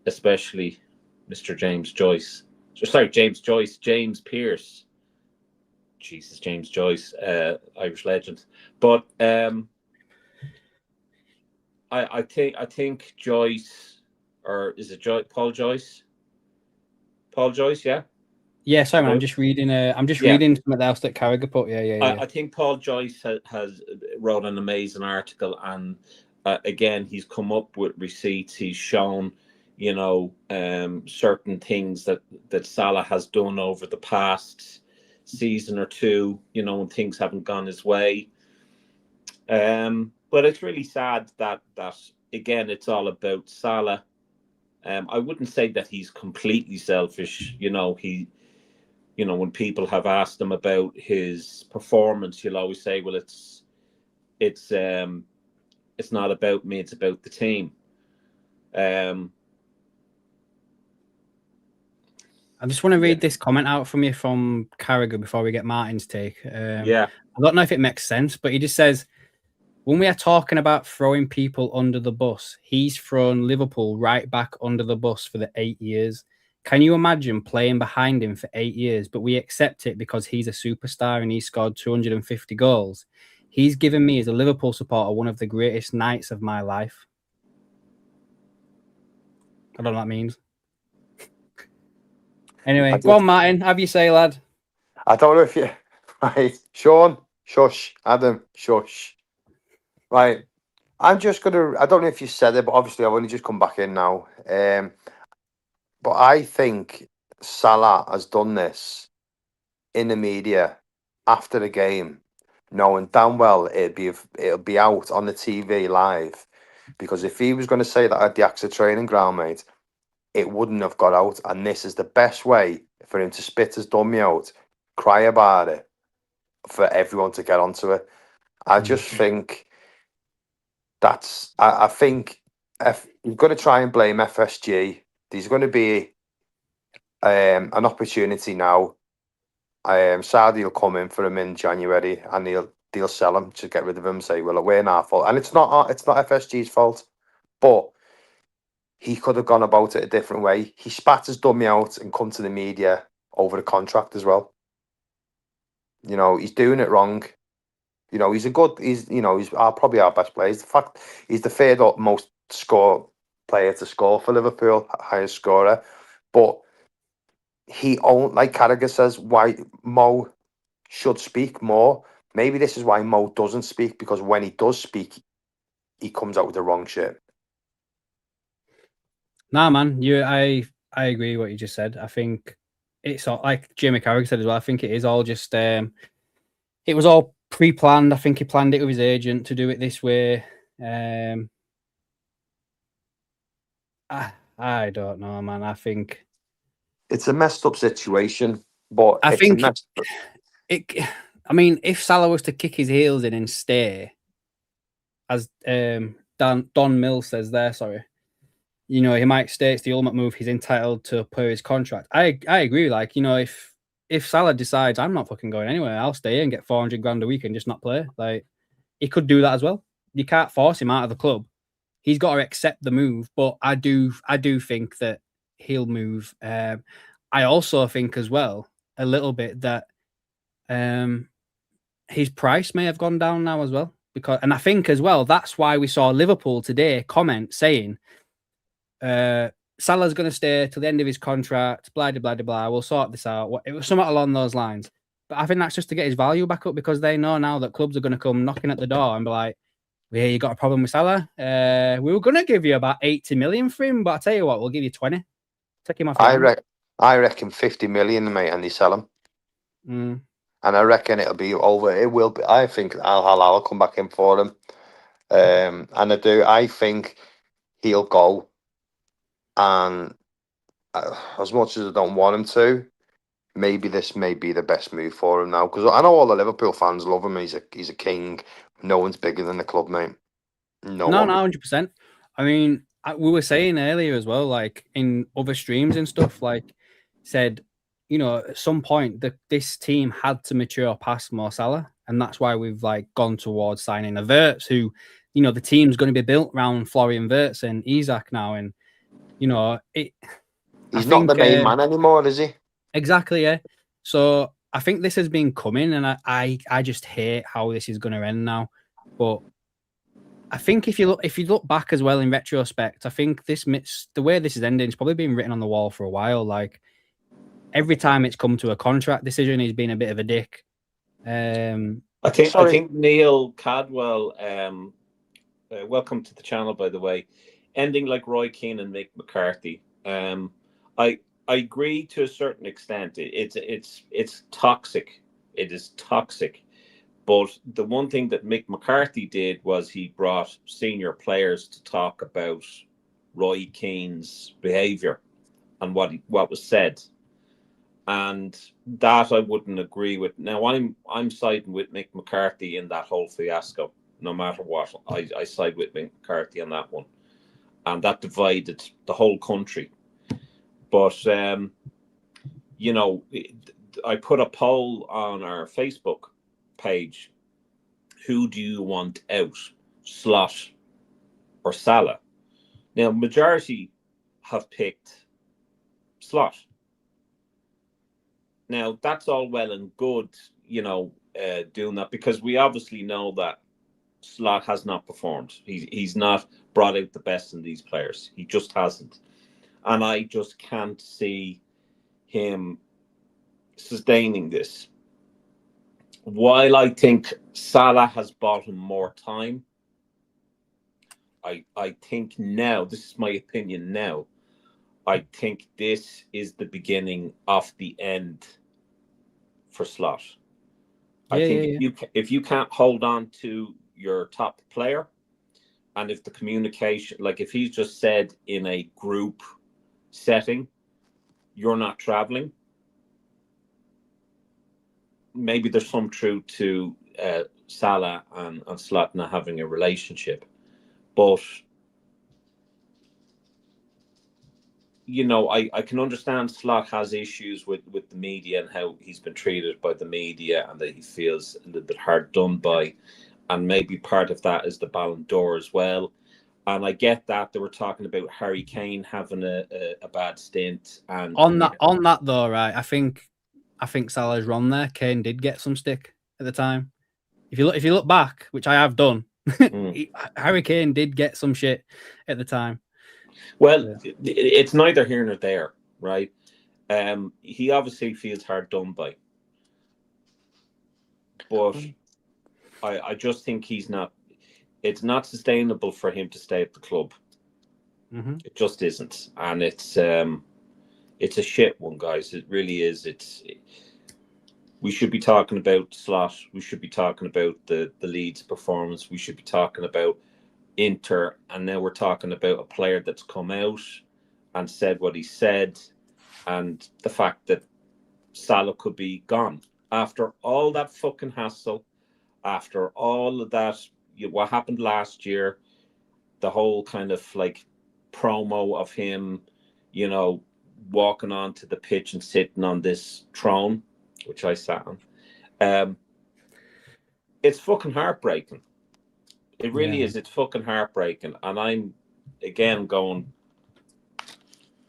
especially Mr. James Joyce. Sorry, James Joyce, James Pearce. Jesus, James Joyce, Irish legend. But I think Joyce, or is it Paul Joyce? Paul Joyce, yeah. Yeah, sorry, man. I'm just reading. Reading something else that Carragher put. Yeah. I think Paul Joyce has wrote an amazing article, and again, he's come up with receipts. He's shown, you know, certain things that Salah has done over the past season or two, you know, when things haven't gone his way. But it's really sad that again, it's all about Salah. I wouldn't say that he's completely selfish. You know, when people have asked him about his performance, he'll always say, well, it's not about me, it's about the team. I just want to read this comment out from you from Carragher before we get Martin's take. I don't know if it makes sense, but he just says, when we are talking about throwing people under the bus, he's thrown Liverpool right back under the bus for the 8 years. Can you imagine playing behind him for 8 years, but we accept it because he's a superstar and he scored 250 goals? He's given me, as a Liverpool supporter, one of the greatest nights of my life. I don't know what that means. Anyway, go on, Martin. Have you say, lad? I don't know if you... Right. Sean, shush. Adam, shush. Right. I'm just going to... I don't know if you said it, but obviously I've only just come back in now. But I think Salah has done this in the media after the game, knowing damn well it'll be out on the TV live. Because if he was going to say that at the AXA training ground, mate, it wouldn't have got out. And this is the best way for him to spit his dummy out, cry about it, for everyone to get onto it. I just think I think if you've got to try and blame FSG, there's going to be an opportunity now. Saudi will come in for him in January, and they'll sell him to get rid of him. Say, well, we're not our fault, and it's not FSG's fault, but he could have gone about it a different way. He spat his dummy out and come to the media over the contract as well. You know, he's doing it wrong. You know, he's probably our best player. In fact, he's the third most player to score for Liverpool, highest scorer. But like Carragher says, why Mo should speak more. Maybe this is why Mo doesn't speak, because when he does speak, he comes out with the wrong shit. Nah, man, I agree with what you just said. I think it's all, like Jamie Carragher said as well. I think it is all just it was all pre-planned. I think he planned it with his agent to do it this way. I don't know, man. I think it's a messed up situation, but I mean, if Salah was to kick his heels in and stay, as Don Mills says there, sorry, you know, he might stay. It's the ultimate move. He's entitled to play his contract. I agree. Like, you know, if Salah decides I'm not fucking going anywhere, I'll stay and get 400 grand a week and just not play. Like, he could do that as well. You can't force him out of the club. He's got to accept the move. But I do think that he'll move. I also think as well a little bit that his price may have gone down now as well. And I think as well that's why we saw Liverpool today comment saying Salah's going to stay till the end of his contract, blah, blah, blah, blah. We'll sort this out. It was something along those lines. But I think that's just to get his value back up because they know now that clubs are going to come knocking at the door and be like, yeah, you got a problem with Salah? We were going to give you about 80 million for him, but I'll tell you what, we'll give you 20. Take him off. I reckon 50 million, mate, and they sell him. And I reckon it'll be over. It will be. I think I'll come back in for him. And I think he'll go. And as much as I don't want him to, maybe this may be the best move for him now. Because I know all the Liverpool fans love him. He's a king. No one's bigger than the club, mate. No, 100%. I mean, we were saying earlier as well, like in other streams and stuff, like said, you know, at some point this team had to mature past Mo Salah, and that's why we've like gone towards signing a Wirtz, who, you know, the team's going to be built around Florian Wirtz and Isak now, and you know, he's not the main man anymore, is he? Exactly, yeah. So I think this has been coming, and I just hate how this is going to end now. But I think if you look back as well in retrospect, I think the way this is ending, it's probably been written on the wall for a while. Like every time it's come to a contract decision, he's been a bit of a dick. I think Neil Cadwell, welcome to the channel, by the way. Ending like Roy Keane and Mick McCarthy. I agree to a certain extent. It's toxic. It is toxic. But the one thing that Mick McCarthy did was he brought senior players to talk about Roy Keane's behaviour and what was said. And that I wouldn't agree with. Now I'm siding with Mick McCarthy in that whole fiasco. No matter what, I side with Mick McCarthy on that one, and that divided the whole country. But you know, I put a poll on our Facebook page: who do you want out, Slot or Salah? Now, majority have picked Slot. Now, that's all well and good, you know, doing that, because we obviously know that Slot has not performed. He's not brought out the best in these players. He just hasn't. And I just can't see him sustaining this. While I think Salah has bought him more time, I think now, this is my opinion now, I think this is the beginning of the end for Slot. I think if you can't hold on to your top player, and if the communication, like if he's just said in a group setting, you're not traveling, maybe there's some truth to Salah and Slot not having a relationship. But you know, I can understand Slot has issues with the media and how he's been treated by the media, and that he feels a little bit hard done by. And maybe part of that is the Ballon d'Or as well. And I get that they were talking about Harry Kane having a bad stint. And on that though, right? I think Salah's wrong there. Kane did get some stick at the time. If you look back, which I have done, Harry Kane did get some shit at the time. Well, it's neither here nor there, right? He obviously feels hard done by, but I just think it's not sustainable for him to stay at the club. It just isn't, and it's a shit one, guys. It really is. We should be talking about Slot. We should be talking about the Leeds performance. We should be talking about Inter, and now we're talking about a player that's come out and said what he said, and the fact that Salah could be gone. after all that fucking hassle, after all of that, what happened last year, the whole kind of like promo of him, walking onto the pitch and sitting on this throne, which I sat on. It's fucking heartbreaking. It really is. It's fucking heartbreaking. And I'm, again, going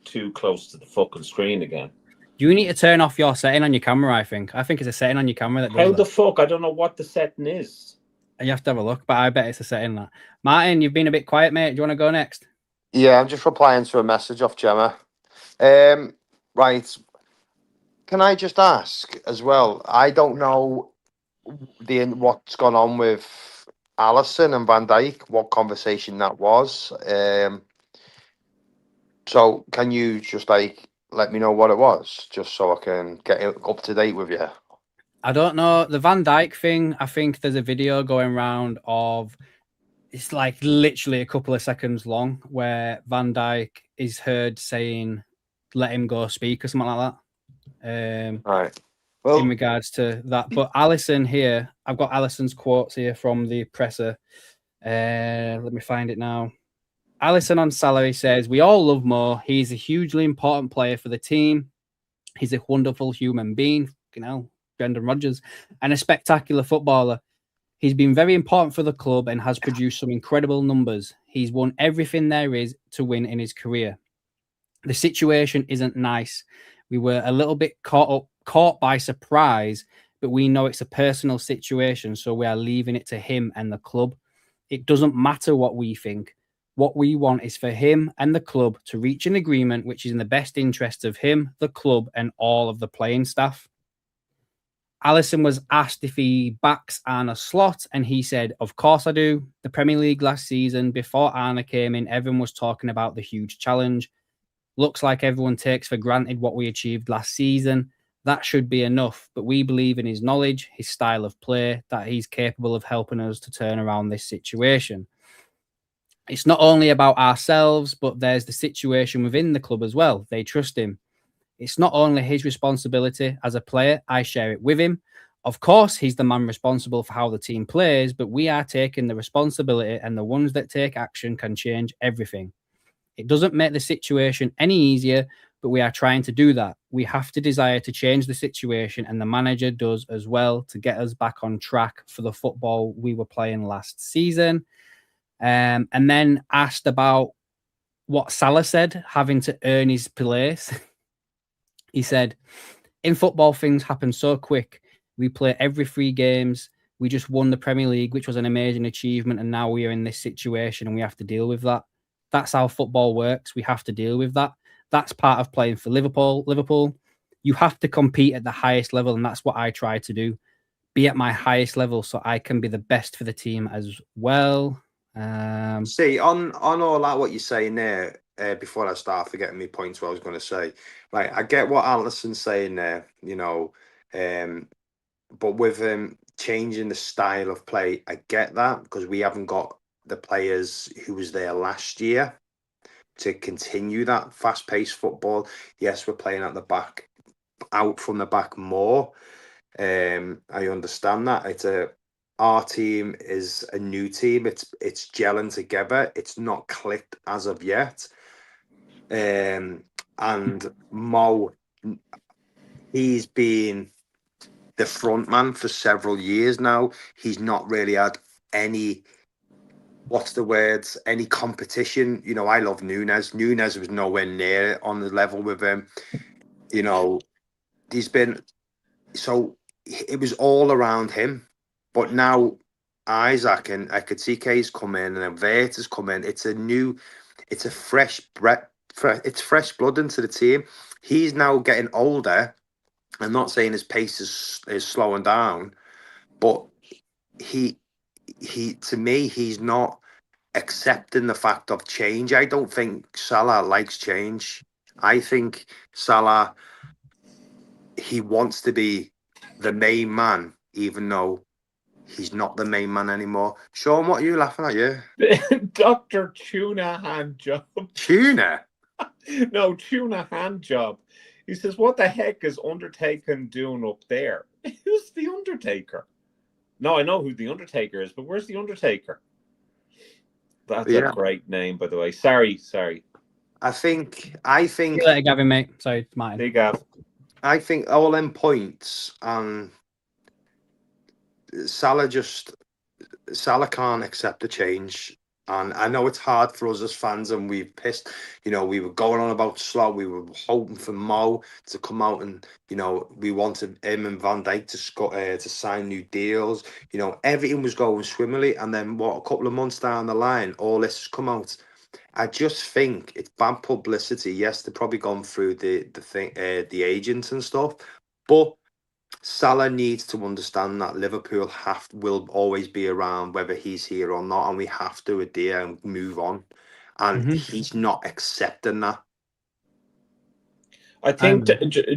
too close to the fucking screen again. You need to turn off your setting on your camera, I think. I think it's a setting on your camera that does How that. the fuck? I don't know what the setting is. You have to have a look, but I bet it's a setting that. Martin, you've been a bit quiet, mate. Do you want to go next? Yeah, I'm just replying to a message off Gemma. Right. Can I just ask as well? I don't know what's gone on with Allison and Van Dijk, what conversation that was. So can you just let me know what it was, just so I can get up to date with you? I don't know. The Van Dijk thing, I think there's a video going around of, it's like literally a couple of seconds long, where Van Dijk is heard saying, let him go speak or something like that. Right. Well, in regards to that. But Allison here, I've got Allison's quotes here from the presser. Let me find it now. Allison on salary says, we all love Mo. He's a hugely important player for the team. He's a wonderful human being, Brendan Rodgers, and a spectacular footballer. He's been very important for the club and has produced some incredible numbers. He's won everything there is to win in his career. The situation isn't nice. We were a little bit caught by surprise, but we know it's a personal situation, so we are leaving it to him and the club. It doesn't matter what we think. What we want is for him and the club to reach an agreement which is in the best interests of him, the club, and all of the playing staff. Allison was asked if he backs Arne Slot, and he said, of course I do. The Premier League last season, before Arne came in, everyone was talking about the huge challenge. Looks like everyone takes for granted what we achieved last season. That should be enough, but we believe in his knowledge, his style of play, that he's capable of helping us to turn around this situation. It's not only about ourselves, but there's the situation within the club as well. They trust him. It's not only his responsibility as a player. I share it with him. Of course, he's the man responsible for how the team plays, but we are taking the responsibility, and the ones that take action can change everything. It doesn't make the situation any easier, but we are trying to do that. We have to desire to change the situation, and the manager does as well, to get us back on track for the football we were playing last season. And then asked about what Salah said, having to earn his place. He said, in football, things happen so quick. We play every 3 games. We just won the Premier League, which was an amazing achievement. And now we are in this situation and we have to deal with that. That's how football works. We have to deal with that. That's part of playing for Liverpool. You have to compete at the highest level. And that's what I try to do. Be at my highest level so I can be the best for the team as well. See, on all that, what you're saying there, before I start forgetting my points, what I was going to say, right, I get what Allison's saying there, but with changing the style of play, I get that, because we haven't got the players who was there last year to continue that fast-paced football. Yes, we're playing at the back, out from the back more. I understand that. Our team is a new team. It's gelling together. It's not clicked as of yet. And Mo, he's been the front man for several years now. He's not really had any, any competition. I love Nunes. Nunes was nowhere near on the level with him. He's been, so it was all around him. But now Isaac and Ekatike's come in, and then Vert has come in. It's a fresh breath. It's fresh blood into the team. He's now getting older. I'm not saying his pace is slowing down, but he to me, he's not accepting the fact of change. I don't think Salah likes change. I think Salah, he wants to be the main man, even though he's not the main man anymore. Sean, what are you laughing at? You? Dr. Tuna hand job. Tuna? No, Tuna hand job. He says, what the heck is Undertaker doing up there? Who's the Undertaker? No, I know who the Undertaker is, but where's the Undertaker? That's a great name, by the way. Sorry. I think. See you later, Gavin, mate. Sorry, Martin. Big Gav. I think all them points and Salah can't accept the change. And I know it's hard for us as fans, and we've pissed. We were going on about Slot. We were hoping for Mo to come out, and we wanted him and Van Dijk to sign new deals. Everything was going swimmingly, and then a couple of months down the line, all this has come out. I just think it's bad publicity. Yes, they've probably gone through the agents and stuff, but Salah needs to understand that Liverpool will always be around whether he's here or not, and we have to adhere and move on. And he's not accepting that. I think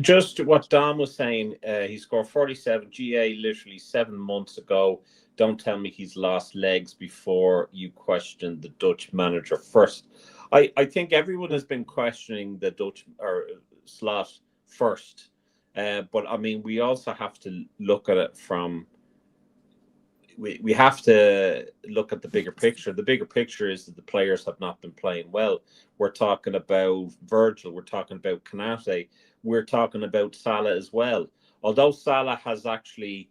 just what Dom was saying, he scored 47 GA literally 7 months ago. Don't tell me he's lost legs before you question the Dutch manager first. I think everyone has been questioning the Dutch or Slot first. But I mean, we also have to look at it from. We have to look at the bigger picture. The bigger picture is that the players have not been playing well. We're talking about Virgil. We're talking about Kanate. We're talking about Salah as well. Although Salah has actually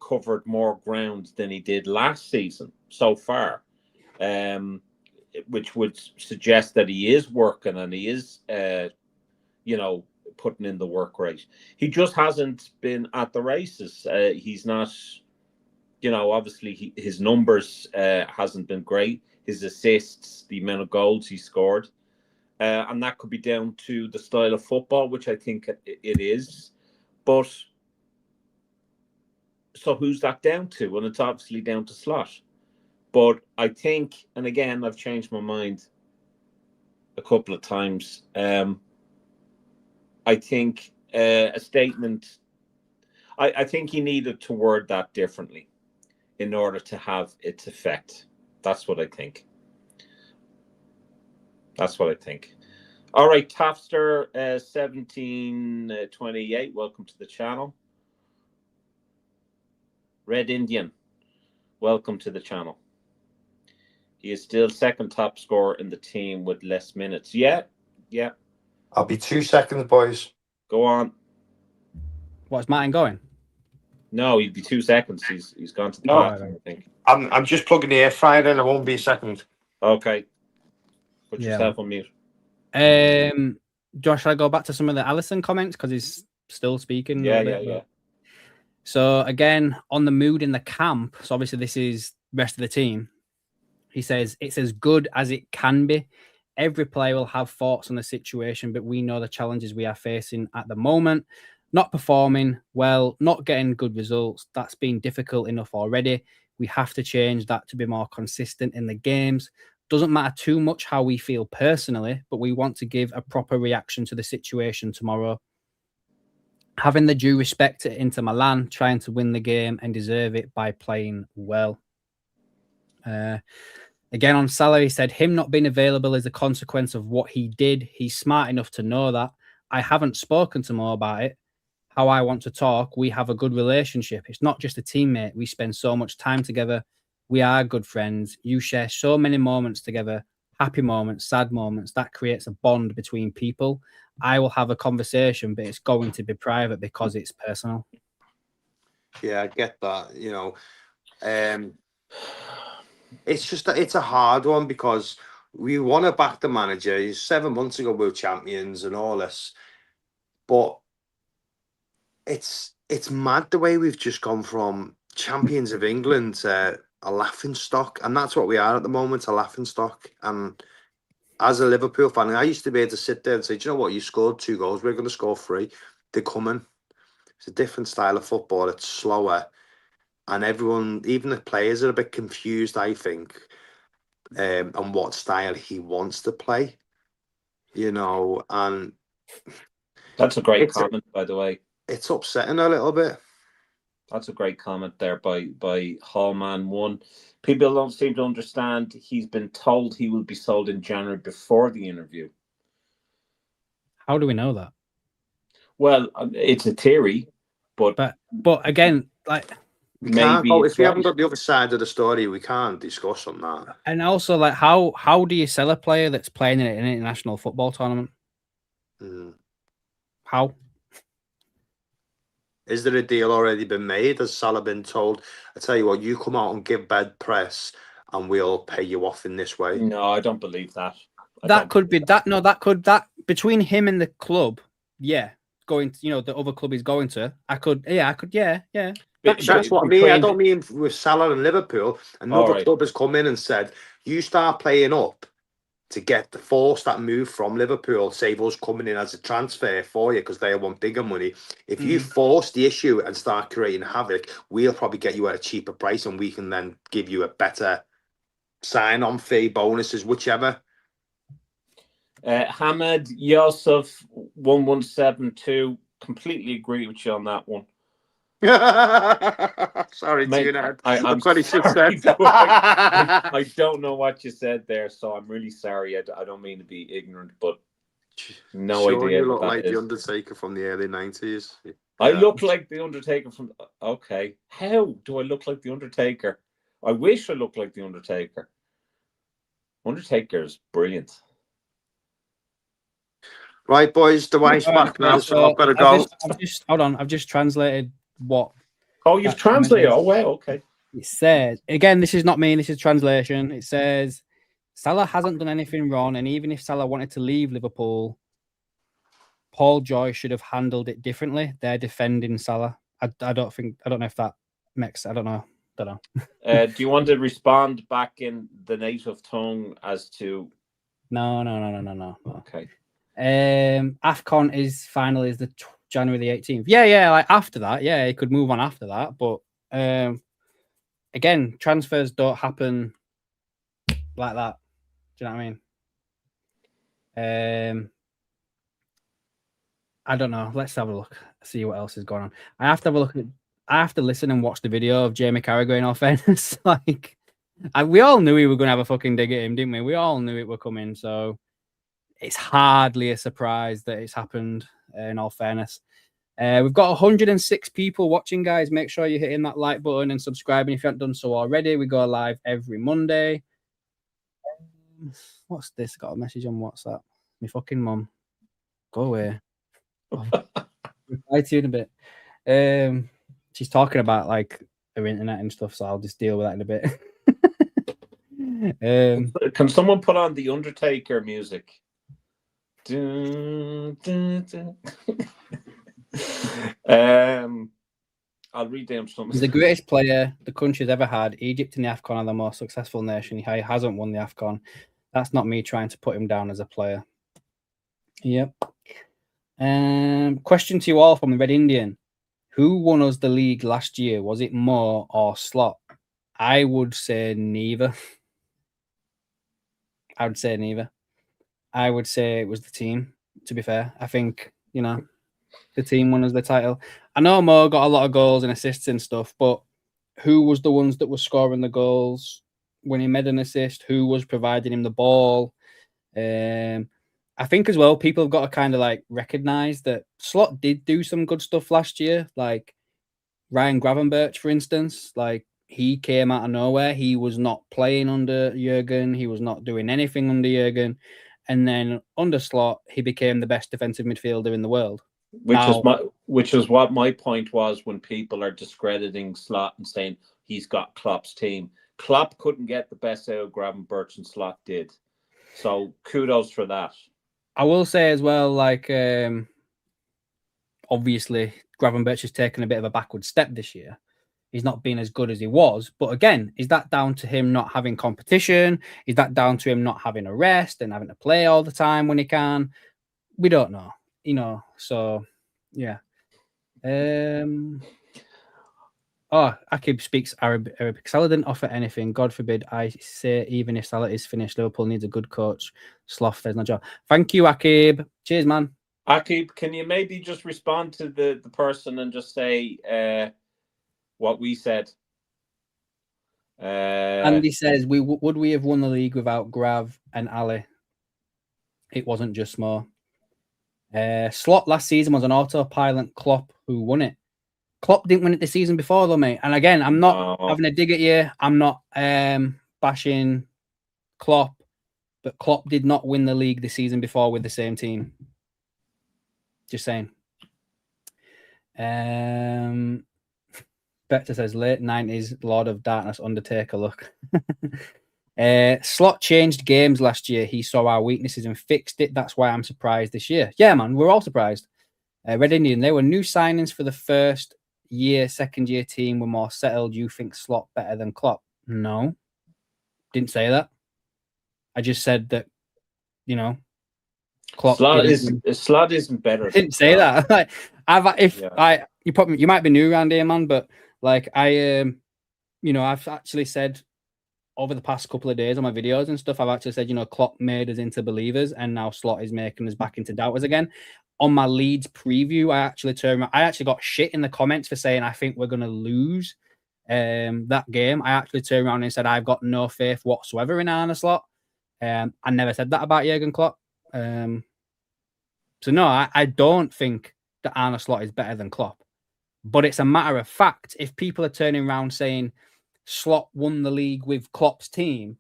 covered more ground than he did last season so far, which would suggest that he is working and he is, putting in the work rate. He just hasn't been at the races. He's not, obviously his numbers hasn't been great. His assists, the amount of goals he scored, and that could be down to the style of football, which I think it is. But so who's that down to? And it's obviously down to Slot. But I think, and again, I've changed my mind a couple of times. I think a statement, I think he needed to word that differently in order to have its effect. That's what I think. All right, Tafster 1728, welcome to the channel. Red Indian, welcome to the channel. He is still second top scorer in the team with less minutes. Yeah. I'll be 2 seconds, boys. Go on. What's Martin going? No, he'd be 2 seconds. He's gone to the bathroom, I think. I'm just plugging the air fryer in. I won't be a second. Okay. Put yourself on mute. Josh, shall I go back to some of the Allison comments because he's still speaking? Yeah. So again, on the mood in the camp. So obviously this is rest of the team. He says it's as good as it can be. Every player will have thoughts on the situation, but we know the challenges we are facing at the moment. Not performing well, not getting good results. That's been difficult enough already. We have to change that to be more consistent in the games. Doesn't matter too much how we feel personally, but we want to give a proper reaction to the situation tomorrow. Having the due respect to Inter Milan, trying to win the game and deserve it by playing well. Again, on Salah, he said him not being available is a consequence of what he did. He's smart enough to know that. I haven't spoken to Mo about it. How I want to talk. We have a good relationship. It's not just a teammate. We spend so much time together. We are good friends. You share so many moments together, happy moments, sad moments. That creates a bond between people. I will have a conversation, but it's going to be private because it's personal. Yeah, I get that. It's a hard one because we want to back the manager. 7 months ago, we were champions and all this, but it's mad the way we've just gone from champions of England to a laughing stock, and that's what we are at the moment, a laughing stock. And as a Liverpool fan, I used to be able to sit there and say, do you know what, you scored 2 goals, we're going to score 3. They're coming. It's a different style of football. It's slower. And everyone, even the players, are a bit confused, I think, on what style he wants to play. And that's a great comment, by the way. It's upsetting a little bit. That's a great comment there by Hallman 1. People don't seem to understand. He's been told he will be sold in January before the interview. How do we know that? Well, it's a theory, But again, like we can't go, maybe if we haven't got the other side of the story, we can't discuss on that. and also like how do you sell a player that's playing in an international football tournament? How? Is there a deal already been made? Has Salah been told, I tell you what, you come out and give bad press and we'll pay you off in this way? No, I don't believe that. That could be that. No, that between him and the club, yeah, going to, the other club he's going to. Yeah. That's what I mean. I don't mean with Salah and Liverpool. Another club has come in and said, you start playing up to get the force that move from Liverpool, save us coming in as a transfer for you because they want bigger money. If you force the issue and start creating havoc, we'll probably get you at a cheaper price and we can then give you a better sign-on fee, bonuses, whichever. Hamad Yosef 1172, completely agree with you on that one. Sorry, Mate, I'm sorry. I don't know what you said there, so I'm really sorry. I don't mean to be ignorant, but no idea. You look like the Undertaker from the early 90s. Yeah. I look like the Undertaker from. Okay, how do I look like the Undertaker? I wish I looked like the Undertaker. Undertaker is brilliant. Right, boys, the wife's back now, so I've got to go. I've just translated what. Oh, you've translated. Oh, wow, okay. It says, again, this is not me, this is translation. It says, Salah hasn't done anything wrong, and even if Salah wanted to leave Liverpool, Paul Joyce should have handled it differently. They're defending Salah. I don't know if that makes, I don't know. Do you want to respond back in the native tongue as to? No. Okay. AFCON is the January the 18th. Yeah, like after that, yeah, he could move on after that. But again, transfers don't happen like that. Do you know what I mean? I don't know. Let's have a look. See what else is going on. I have to listen and watch the video of Jamie Carragher, in all fairness. Like, we all knew we were going to have a fucking dig at him, didn't we? We all knew it were coming. So it's hardly a surprise that it's happened, in all fairness. We've got 106 people watching, guys. Make sure you're hitting that like button and subscribing if you haven't done so already. We go live every Monday. What's this? Got a message on WhatsApp. My fucking mum. Go away. I'll reply to you in a bit. She's talking about like her internet and stuff, so I'll just deal with that in a bit. Can someone put on the Undertaker music? I'll read down something. He's the greatest player the country's ever had. Egypt and the AFCON are the most successful nation. He hasn't won the AFCON. That's not me trying to put him down as a player. Yep. Question to you all from the Red Indian. Who won us the league last year? Was it Moore or Slot? I would say neither. I would say it was the team, to be fair. I think, the team won us the title. I know Moore got a lot of goals and assists and stuff, but who was the ones that were scoring the goals when he made an assist? Who was providing him the ball? I think as well, people have got to kind of like recognize that Slot did do some good stuff last year. Like Ryan Gravenberch, for instance, like he came out of nowhere. He was not playing under Jurgen. He was not doing anything under Jurgen. And then under Slot, he became the best defensive midfielder in the world. Which is what my point was when people are discrediting Slot and saying he's got Klopp's team. Klopp couldn't get the best out of Gravenberch and Slot did. So kudos for that. I will say as well, like, obviously, Gravenberch has taken a bit of a backward step this year. He's not been as good as he was. But again, is that down to him not having competition? Is that down to him not having a rest and having to play all the time when he can? We don't know, so yeah. Akib speaks Arabic. Salah didn't offer anything. God forbid I say, even if Salah is finished, Liverpool needs a good coach. Sloth, there's no job. Thank you, Akib. Cheers, man. Akib, can you maybe just respond to the person and just say what we said? Andy says, would we have won the league without Grav and Ali? It wasn't just more. Slot last season was an autopilot Klopp who won it. Klopp didn't win it the season before, though, mate. And again, I'm not No. having a dig at you. I'm not bashing Klopp, but Klopp did not win the league the season before with the same team. Just saying. Spectre says late 90s Lord of Darkness Undertaker look. Slot changed games last year. He saw our weaknesses and fixed it. That's why I'm surprised this year. Yeah, man, we're all surprised. Red Indian, they were new signings for the first year, second year team were more settled. You think Slot better than Klopp? No, didn't say that. I just said that, you know, Klopp Slot isn't better. I didn't say that. Like, you might be new around here, man, but like I've actually said over the past couple of days on my videos and stuff, I've actually said, Klopp made us into believers, and now Slot is making us back into doubters again. On my Leeds preview, I actually got shit in the comments for saying I think we're going to lose that game. I actually turned around and said I've got no faith whatsoever in Arne Slot. I never said that about Jurgen Klopp. So no, I don't think that Arne Slot is better than Klopp. But it's a matter of fact. If people are turning around saying Slot won the league with Klopp's team,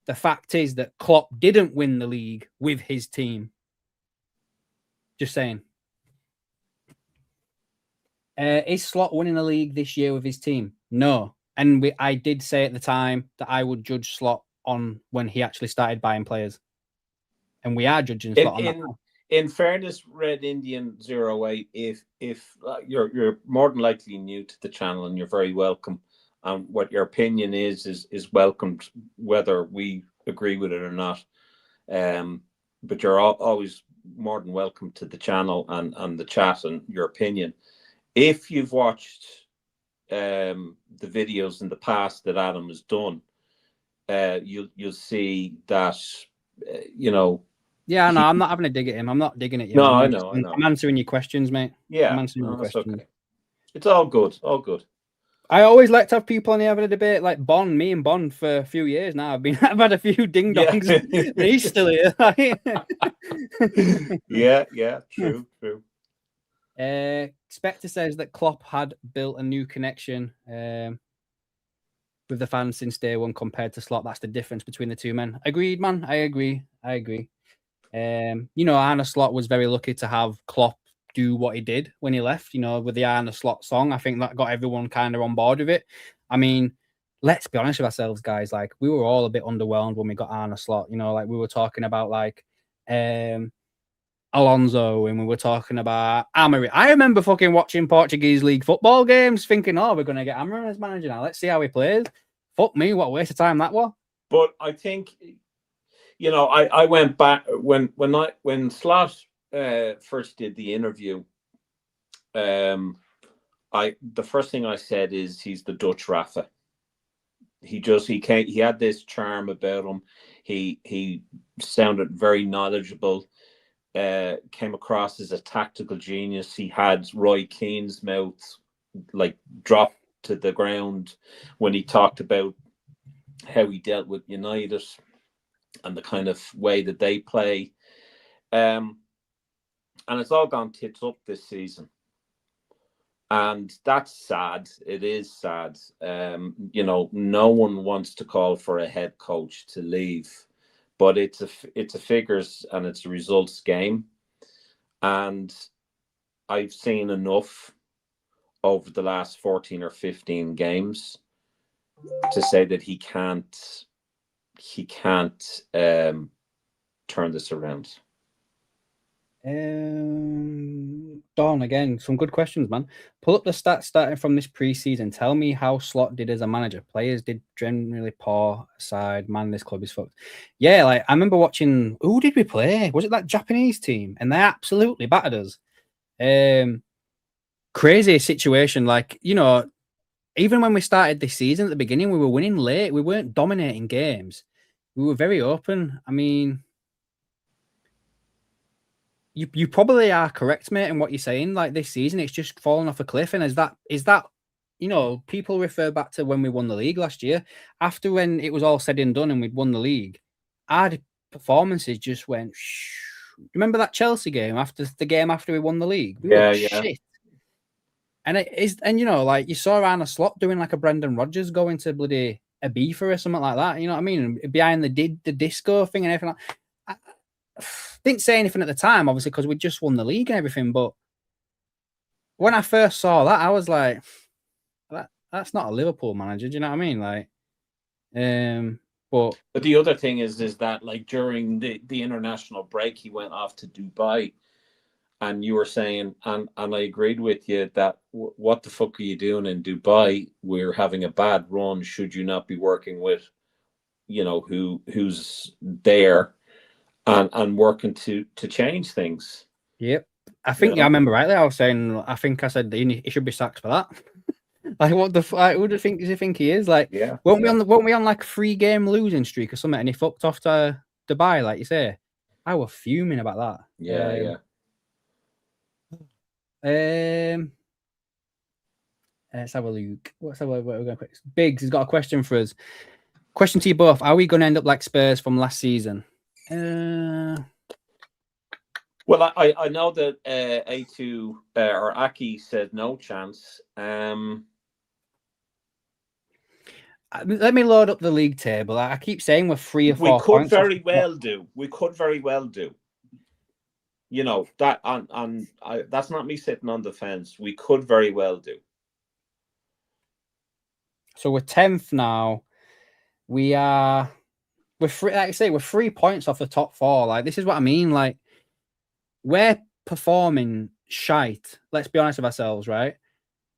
the fact is that Klopp didn't win the league with his team. Just saying. Is Slot winning the league this year with his team? No. And I did say at the time that I would judge Slot on when he actually started buying players. And we are judging Slot on that. In fairness, Red Indian 08, if you're more than likely new to the channel and you're very welcome. What your opinion is welcomed, whether we agree with it or not. But you're always more than welcome to the channel and the chat and your opinion. If you've watched the videos in the past that Adam has done, you'll see that Yeah, no, I'm not having a dig at him. I'm not digging at you. No, I know. I'm answering your questions, mate. Yeah, I'm answering your questions. Okay. It's all good. All good. I always like to have people on here having a debate, like me and Bond for a few years now. I've had a few ding dongs, and he's still here. yeah, true. Spectre says that Klopp had built a new connection with the fans since day one compared to Slot. That's the difference between the two men. Agreed, man. I agree. Arne Slot was very lucky to have Klopp do what he did when he left, with the Arne Slot song. I think that got everyone kind of on board with it. I mean, let's be honest with ourselves, guys. Like, we were all a bit underwhelmed when we got Arne Slot. Like we were talking about like Alonso, and we were talking about Amorim. I remember fucking watching Portuguese league football games thinking, we're going to get Amorim as manager now. Let's see how he plays. Fuck me, what a waste of time that was. But I think, I went back when Slot first did the interview. The first thing I said is he's the Dutch Rafa. He had this charm about him. He sounded very knowledgeable. Came across as a tactical genius. He had Roy Keane's mouth like dropped to the ground when he talked about how he dealt with United and the kind of way that they play. And it's all gone tits up this season. And that's sad. It is sad. No one wants to call for a head coach to leave, but it's a figures and it's a results game. And I've seen enough over the last 14 or 15 games to say that he can't turn this around. Dawn, again, some good questions, man. Pull up the stats starting from this preseason. Tell me how Slot did as a manager. Players did generally poor aside. Man, this club is fucked. Yeah, like I remember watching. Who did we play? Was it that Japanese team? And they absolutely battered us. Crazy situation. Like, even when we started this season at the beginning, we were winning late. We weren't dominating games. We were very open. I mean, you probably are correct, mate, in what you're saying. Like this season, it's just fallen off a cliff. And is that people refer back to when we won the league last year. After when it was all said and done and we'd won the league, our performances just went. Remember that Chelsea game after we won the league? We were shit. And it is, and like you saw around a slot doing like a Brendan Rodgers going to bloody Ibiza or something like that. You know what I mean? Behind the disco thing and everything. I didn't say anything at the time, obviously, because we just won the league and everything. But when I first saw that, I was like, that's not a Liverpool manager. Do you know what I mean? Like, but the other thing is that like during the international break, he went off to Dubai. And you were saying, and I agreed with you that what the fuck are you doing in Dubai? We're having a bad run. Should you not be working with, who's there, and working to change things? Yep, I think I remember rightly. I was saying, I think I said that he should be sacked for that. Like, what the fuck? Who does he think he is? Like, weren't we on like a 3-game losing streak or something? And he fucked off to Dubai, like you say. I was fuming about that. Yeah. Let's have a look. What we're going to put? Biggs has got a question for us. Question to you both: are we going to end up like Spurs from last season? Well, I know that A2 or Aki said no chance. Let me load up the league table. I keep saying we're 3 or 4 We could points. very well do. We could very well do. That, and that's not me sitting on the fence. We could very well do. So we're 10th now. We're free, like I say, we're 3 points off the top 4. Like, this is what I mean. Like, we're performing shite. Let's be honest with ourselves, right?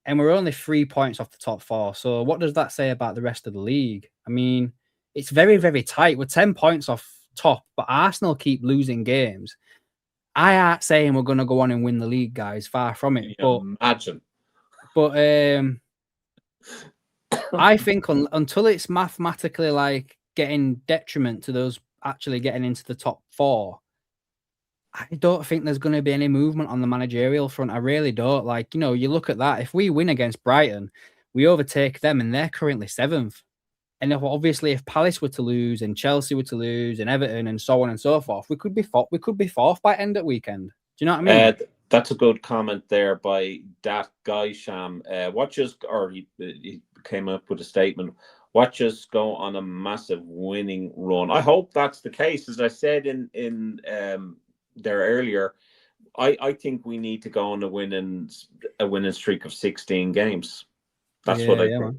And we're only 3 points off the top 4. So what does that say about the rest of the league? I mean, it's very, very tight. We're 10 points off top, but Arsenal keep losing games. I aren't saying we're going to go on and win the league, guys. Far from it. But imagine. But I think until it's mathematically like getting detriment to those actually getting into the top 4, I don't think there's going to be any movement on the managerial front. I really don't. Like, you look at that. If we win against Brighton, we overtake them and they're currently 7th. And obviously, if Palace were to lose and Chelsea were to lose and Everton and so on and so forth, we could be 4th by end of weekend. Do you know what I mean? That's a good comment there by that guy, Sham. He came up with a statement. Watch us go on a massive winning run. I hope that's the case. As I said in there earlier, I think we need to go on a winning streak of 16 games. That's what I think.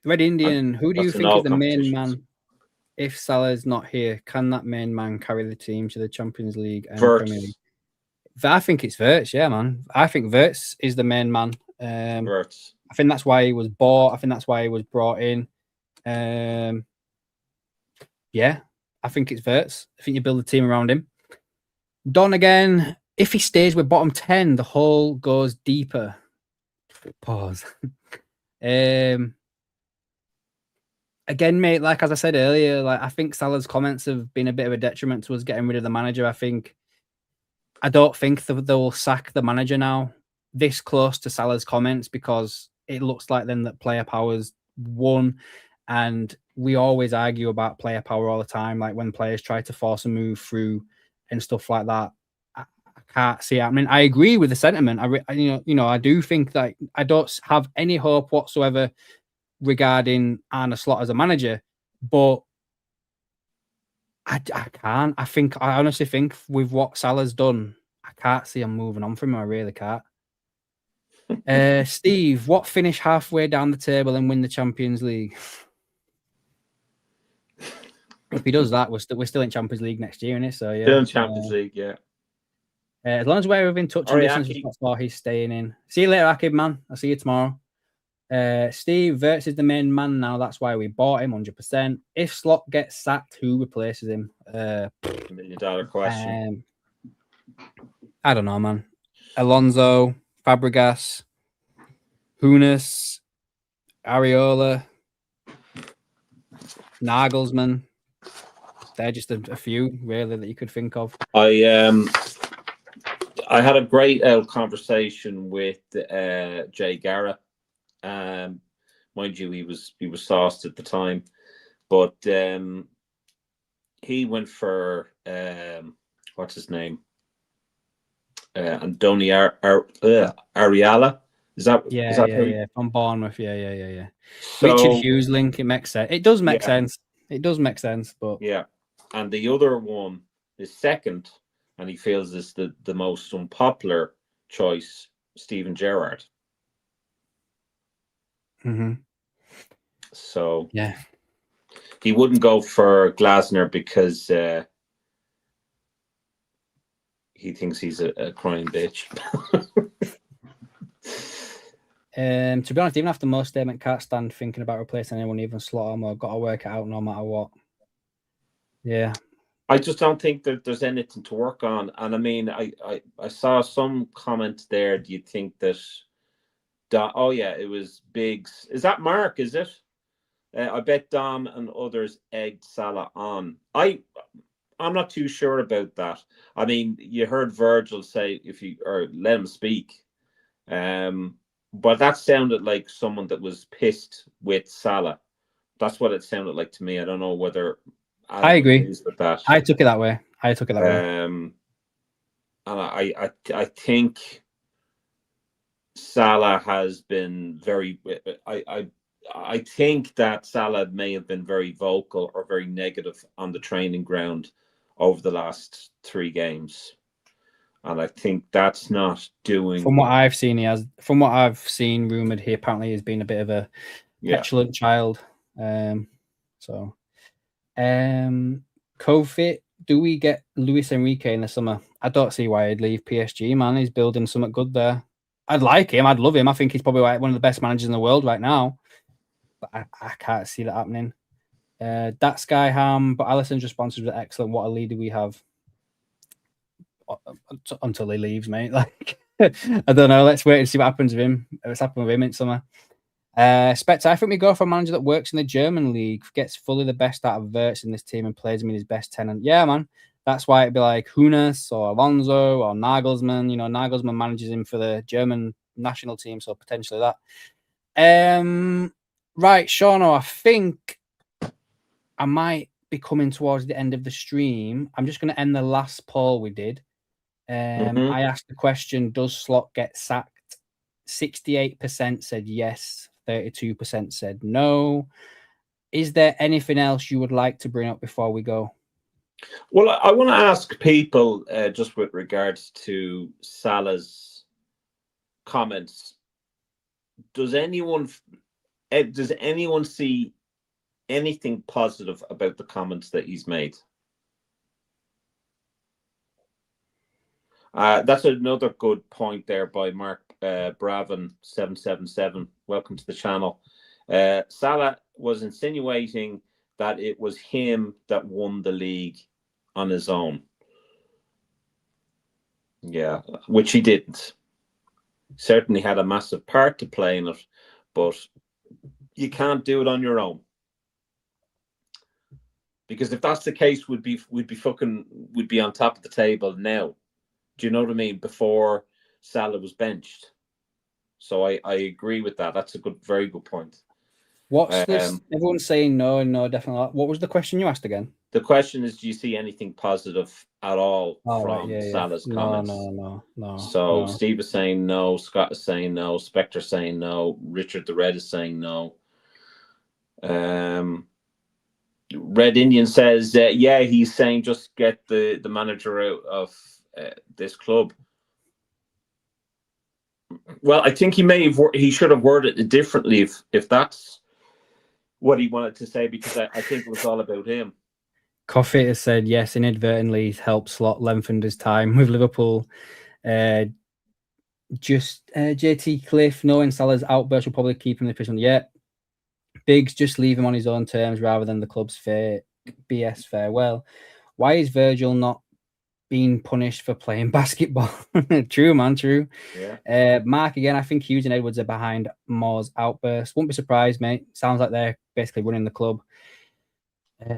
Red Indian, who do you think is the main man if Salah's not here? Can that main man carry the team to the Champions League and Premier League? I think it's Wirtz, yeah, man. I think Wirtz is the main man. Wirtz. I think that's why he was bought. I think that's why he was brought in. Yeah, I think it's Wirtz. I think you build a team around him. Don again, if he stays with bottom 10, the hole goes deeper. Pause. Again, mate, like as I said earlier, like I think Salah's comments have been a bit of a detriment to us getting rid of the manager. I don't think they'll sack the manager now this close to Salah's comments, because it looks like then that player power's won, and we always argue about player power all the time. Like when players try to force a move through and stuff like that, I can't see it. I mean, I agree with the sentiment. I do think that I don't have any hope whatsoever regarding Arne Slot as a manager, but I can't. I honestly think with what Salah's done, I can't see him moving on from him. I really can't. Steve, what finish halfway down the table and win the Champions League? If he does that, we're still in Champions League next year, innit? So yeah, still in Champions League, yeah. As long as we're within touching distance, he's staying in. See you later, Akib, man. I'll see you tomorrow. Steve, Wirtz is the main man now. That's why we bought him 100%. If Slot gets sacked, who replaces him? $1 million question. I don't know, man. Alonso, Fabregas, Hunas, Areola, Nagelsmann. They're just a few, really, that you could think of. I had a great conversation with Jay Garrett. Mind you, he was sauced at the time, but he went for what's his name? Andoni Ariala. Is that Yeah. From Bournemouth. Yeah. So, Richard Hughes link. It makes sense. It does make Yeah. sense. It does make sense. But yeah. And the other one is second, and he feels is the most unpopular choice, Steven Gerrard. So yeah, he wouldn't go for Glasner because he thinks he's a crying bitch. To be honest, even after most statement, can't stand thinking about replacing anyone, even Slot or got to work it out no matter what. Yeah. I just don't think that there's anything to work on. And I mean, I saw some comment there. Do you think that oh yeah, it was Biggs. Is that Mark, is it? I bet Dom and others egged Salah on. I'm not too sure about that. I mean, you heard Virgil say or let him speak. But that sounded like someone that was pissed with Salah. That's what it sounded like to me. I don't know whether I agree with that. I took it that way. And I think Salah has been very. I think that Salah may have been very vocal or very negative on the training ground over the last 3 games. And I think that's not doing. From what I've seen, rumored he apparently has been a bit of a petulant child. Kofi, do we get Luis Enrique in the summer? I don't see why he'd leave PSG, man. He's building something good there. I'd like him. I'd love him. I think he's probably one of the best managers in the world right now. But I can't see that happening. That Sky Ham, but Allison's response was excellent. What a leader we have. Until he leaves, mate. Like, I don't know. Let's wait and see what happens with him. What's happened with him in summer. Spectre, I think we go for a manager that works in the German league, gets fully the best out of Wirtz in this team and plays him in his best 10. And yeah, man, that's why it'd be like Hunes or Alonso or Nagelsmann. You know, Nagelsmann manages him for the German national team, so potentially that. Right, Shauno, I think I might be coming towards the end of the stream. I'm just going to end the last poll we did. I asked the question, does Slot get sacked? 68% said yes, 32% said no. Is there anything else you would like to bring up before we go? Well, I want to ask people just with regards to Salah's comments. Does anyone see anything positive about the comments that he's made? That's another good point there by Mark Bravin 777. Welcome to the channel. Salah was insinuating that it was him that won the league on his own. Yeah, which he didn't. Certainly had a massive part to play in it, but you can't do it on your own. Because if that's the case, we'd be on top of the table now. Do you know what I mean? Before Salah was benched. So I agree with that. That's a very good point. What's this? Everyone's saying no, definitely not. What was the question you asked again? The question is, do you see anything positive at all from Salah's comments? No. So Steve is saying no, Scott is saying no, Spectre saying no, Richard the Red is saying no. Red Indian says, yeah, he's saying just get the manager out of this club. Well, I think he should have worded it differently if that's what he wanted to say, because I think it was all about him. Coffee has said yes, inadvertently he's helped Slot lengthened his time with Liverpool. JT Cliff, knowing Salah's outburst will probably keep him in the position. Yeah. Biggs, just leave him on his own terms rather than the club's BS farewell. Why is Virgil not being punished for playing basketball? True, man, true. Yeah. Mark, again, I think Hughes and Edwards are behind Moore's outburst. Wouldn't be surprised, mate. Sounds like they're basically running the club.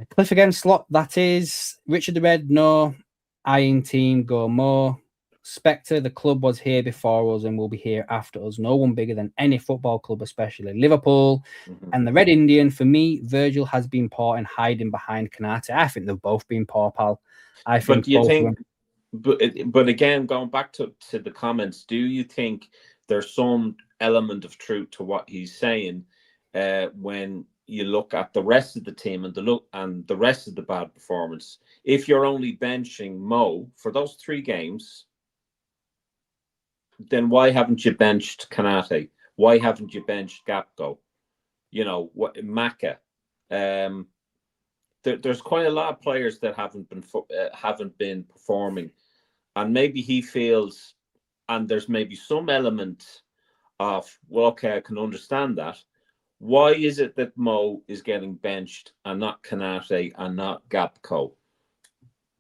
Cliff again, Slot, that is. Richard the Red, no. Eyeing team, go more. Spectre, the club was here before us and will be here after us. No one bigger than any football club, especially Liverpool. And the Red Indian, for me, Virgil has been poor and hiding behind Kanate. I think they've both been poor, pal. I think. But do But again, going back to the comments, do you think there's some element of truth to what he's saying when you look at the rest of the team and the rest of the bad performance? If you're only benching Mo for those 3 games, then why haven't you benched Kanate? Why haven't you benched Gapco? What Maka? There's quite a lot of players that haven't been performing, and maybe he feels, and there's maybe some element of, well, okay, I can understand that. Why is it that Mo is getting benched and not Kanate and not Gapco?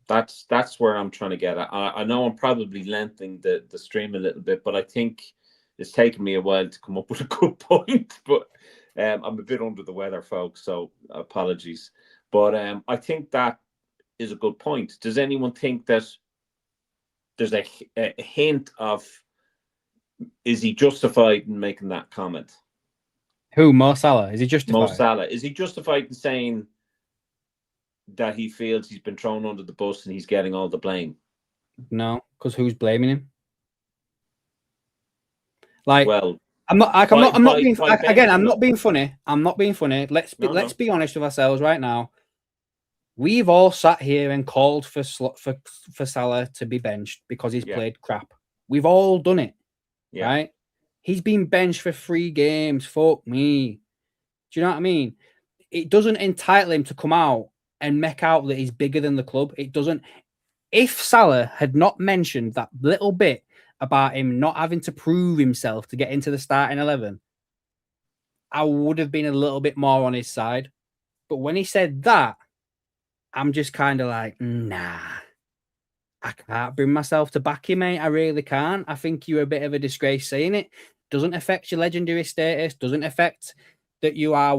That's where I'm trying to get at. I know I'm probably lengthening the stream a little bit, but I think it's taken me a while to come up with a good point. But I'm a bit under the weather, folks, so apologies. But I think that is a good point. Does anyone think that there's a hint of, is he justified in making that comment? Who, Mo Salah? Is he justified? Mo Salah. Is he justified in saying that he feels he's been thrown under the bus and he's getting all the blame? No, because who's blaming him? Like, well, I'm not being funny. I'm not being funny. Let's be honest with ourselves right now. We've all sat here and called for Salah to be benched because he's played crap. We've all done it, right? He's been benched for 3 games. Fuck me. Do you know what I mean? It doesn't entitle him to come out and make out that he's bigger than the club. It doesn't. If Salah had not mentioned that little bit about him not having to prove himself to get into the starting 11, I would have been a little bit more on his side. But when he said that, I'm just kind of like, nah, I can't bring myself to back you, mate. I really can't. I think you're a bit of a disgrace saying it. Doesn't affect your legendary status. Doesn't affect that you are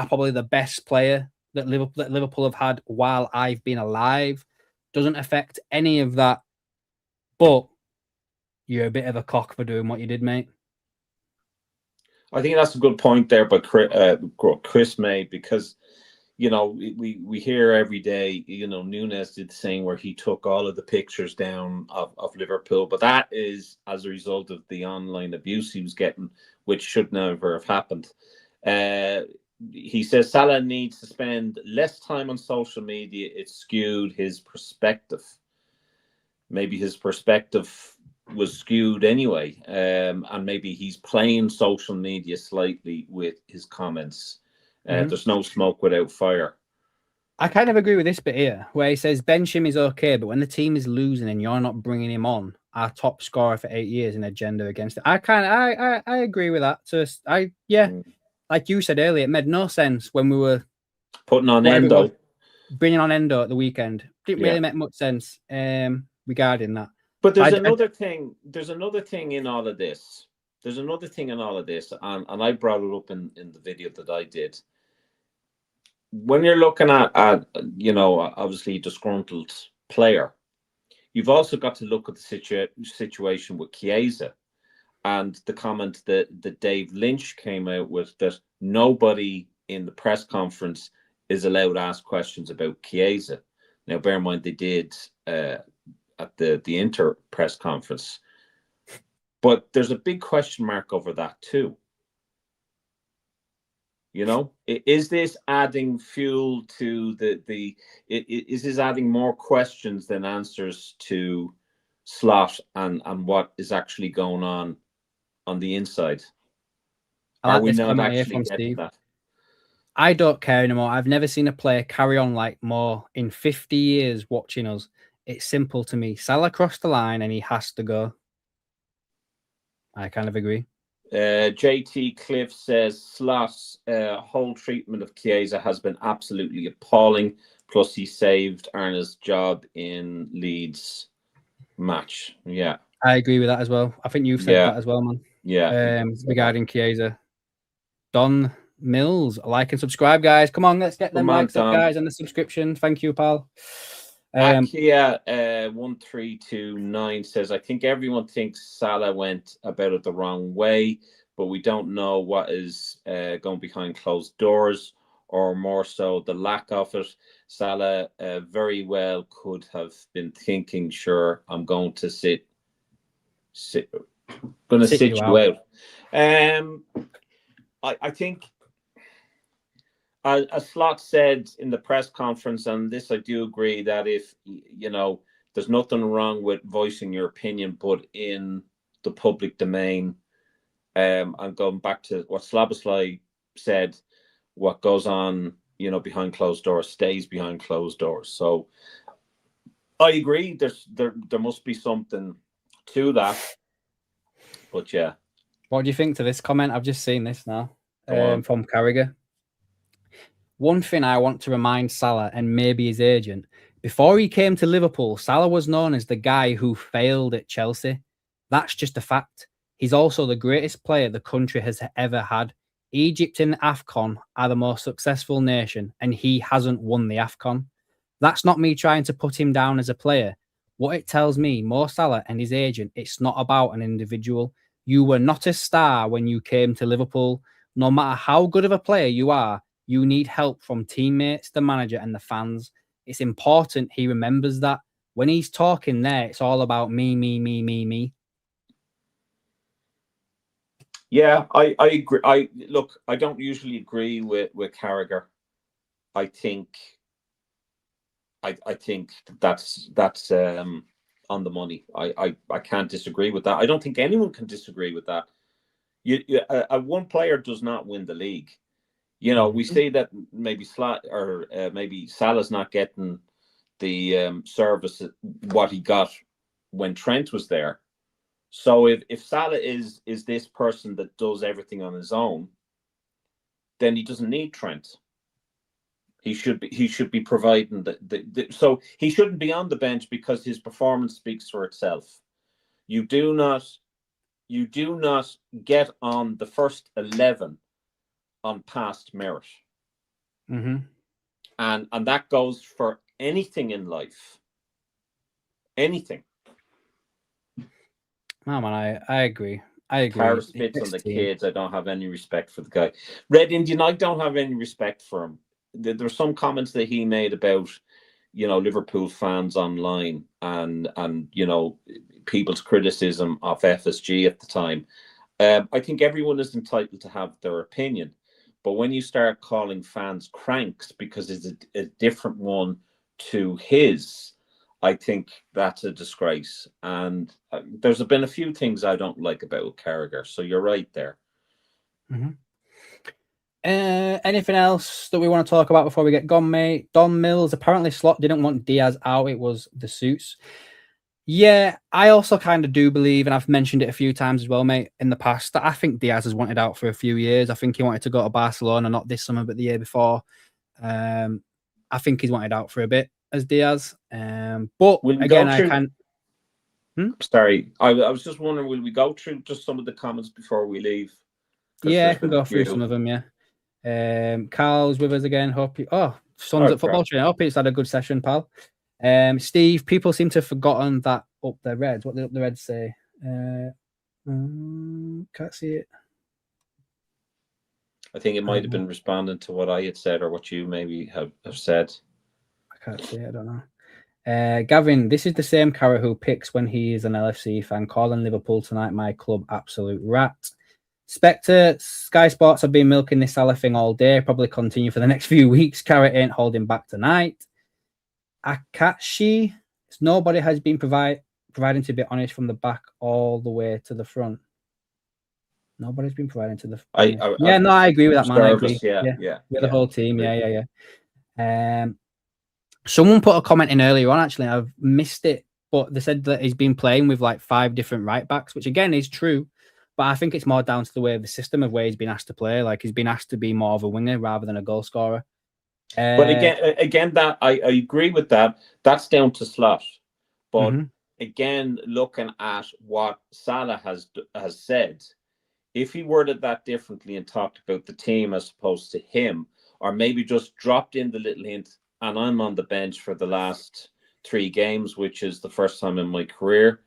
probably the best player that Liverpool have had while I've been alive. Doesn't affect any of that. But you're a bit of a cock for doing what you did, mate. I think that's a good point there, but Chris made, because we hear every day, Nunes did the same where he took all of the pictures down of Liverpool, but that is as a result of the online abuse he was getting, which should never have happened. He says Salah needs to spend less time on social media. It skewed his perspective. Maybe his perspective was skewed anyway, and maybe he's playing social media slightly with his comments. There's no smoke without fire. I kind of agree with this bit here, where he says bench him is okay, but when the team is losing and you're not bringing him on, our top scorer for 8 years, an agenda against it. I agree with that. So like you said earlier, it made no sense when we were putting on Endo, bringing on Endo at the weekend. Didn't really make much sense regarding that. But there's another thing. There's another thing in all of this. And I brought it up in the video that I did. When you're looking at obviously a disgruntled player, you've also got to look at the situation with Chiesa and the comment that Dave Lynch came out with, that nobody in the press conference is allowed to ask questions about Chiesa. Now, bear in mind, they did at the Inter press conference. But there's a big question mark over that too. Is this adding fuel to is this adding more questions than answers to Slot and what is actually going on the inside? Are we not actually getting that? I don't care anymore. I've never seen a player carry on like Mo in 50 years watching us. It's simple to me. Salah crossed the line and he has to go. I kind of agree. JT Cliff says Slot's whole treatment of Chiesa has been absolutely appalling. Plus, he saved Arna's job in Leeds match. Yeah, I agree with that as well. I think you've said that as well, man. Yeah. Regarding Chiesa, Don Mills, like and subscribe, guys. Come on, let's get them likes up, guys, and the subscription. Thank you, pal. Akia 1329 says, I think everyone thinks Salah went about it the wrong way, but we don't know what is going behind closed doors. or more so the lack of it. Salah very well could have been thinking, sure, I'm going to sit you out. I think, as Slot said in the press conference, and this I do agree, that if, there's nothing wrong with voicing your opinion, but in the public domain, I'm going back to what Slaboslai said, what goes on, behind closed doors stays behind closed doors. So I agree, there must be something to that. But yeah. What do you think to this comment? I've just seen this now from Carragher. One thing I want to remind Salah and maybe his agent, before he came to Liverpool, Salah was known as the guy who failed at Chelsea. That's just a fact. He's also the greatest player the country has ever had. Egypt in the AFCON are the most successful nation, and he hasn't won the AFCON. That's not me trying to put him down as a player. What it tells me, Mo Salah and his agent, it's not about an individual. You were not a star when you came to Liverpool. No matter how good of a player you are, you need help from teammates, the manager, and the fans. It's important he remembers that. When he's talking there, it's all about me, me, me, me, me. Yeah, I agree. I don't usually agree with Carragher. I think that's on the money. I can't disagree with that. I don't think anyone can disagree with that. One player does not win the league. We say that maybe maybe Salah's not getting the service what he got when Trent was there. So if Salah is this person that does everything on his own, then he doesn't need Trent. He should be providing so he shouldn't be on the bench, because his performance speaks for itself. You do not get on the first 11 on past merit. Mm-hmm. And that goes for anything in life. Anything. No, man, I agree. Paris spits on the kids. I don't have any respect for the guy. Red Indian, I don't have any respect for him. There were some comments that he made about, Liverpool fans online and people's criticism of FSG at the time. I think everyone is entitled to have their opinion. But when you start calling fans cranks because it's a different one to his, I think that's a disgrace. And there's been a few things I don't like about Carragher. So you're right there. Mm-hmm. Anything else that we want to talk about before we get gone, mate? Don Mills, apparently Slot didn't want Diaz out. It was the suits. Yeah, I also kind of do believe, and I've mentioned it a few times as well, mate, in the past, that I think Diaz has wanted out for a few years. I think he wanted to go to Barcelona, not this summer, but the year before. I think he's wanted out for a bit as Diaz. But again, I can... Sorry, I was just wondering, will we go through just some of the comments before we leave? Yeah, I can go through some of them, yeah. Carl's with us again. Hope you... Sons at Football Training. Hope it's had a good session, pal. Steve, people seem to have forgotten that up the Reds. What did up the Reds say? Can't see it. I think it might have been responding to what I had said or what you maybe have said. I can't see it. I don't know. Gavin, this is the same Carragher who picks when he is an LFC fan, calling Liverpool tonight my club absolute rat. Spectre, Sky Sports have been milking this Salah thing all day, probably continue for the next few weeks. Carragher ain't holding back tonight. Akashi, nobody has been providing, to be honest, from the back all the way to the front. Nobody's been providing to the I agree with that, man. I agree. Yeah. With the whole team. Yeah. Someone put a comment in earlier on, actually. I've missed it, but they said that he's been playing with like 5 different right backs, which again is true. But I think it's more down to the way of the system of where he's been asked to play. Like he's been asked to be more of a winger rather than a goal scorer. But again, that I agree with that. That's down to Slot. But again, looking at what Salah has said, if he worded that differently and talked about the team as opposed to him, or maybe just dropped in the little hint, and I'm on the bench for the last 3 games, which is the first time in my career,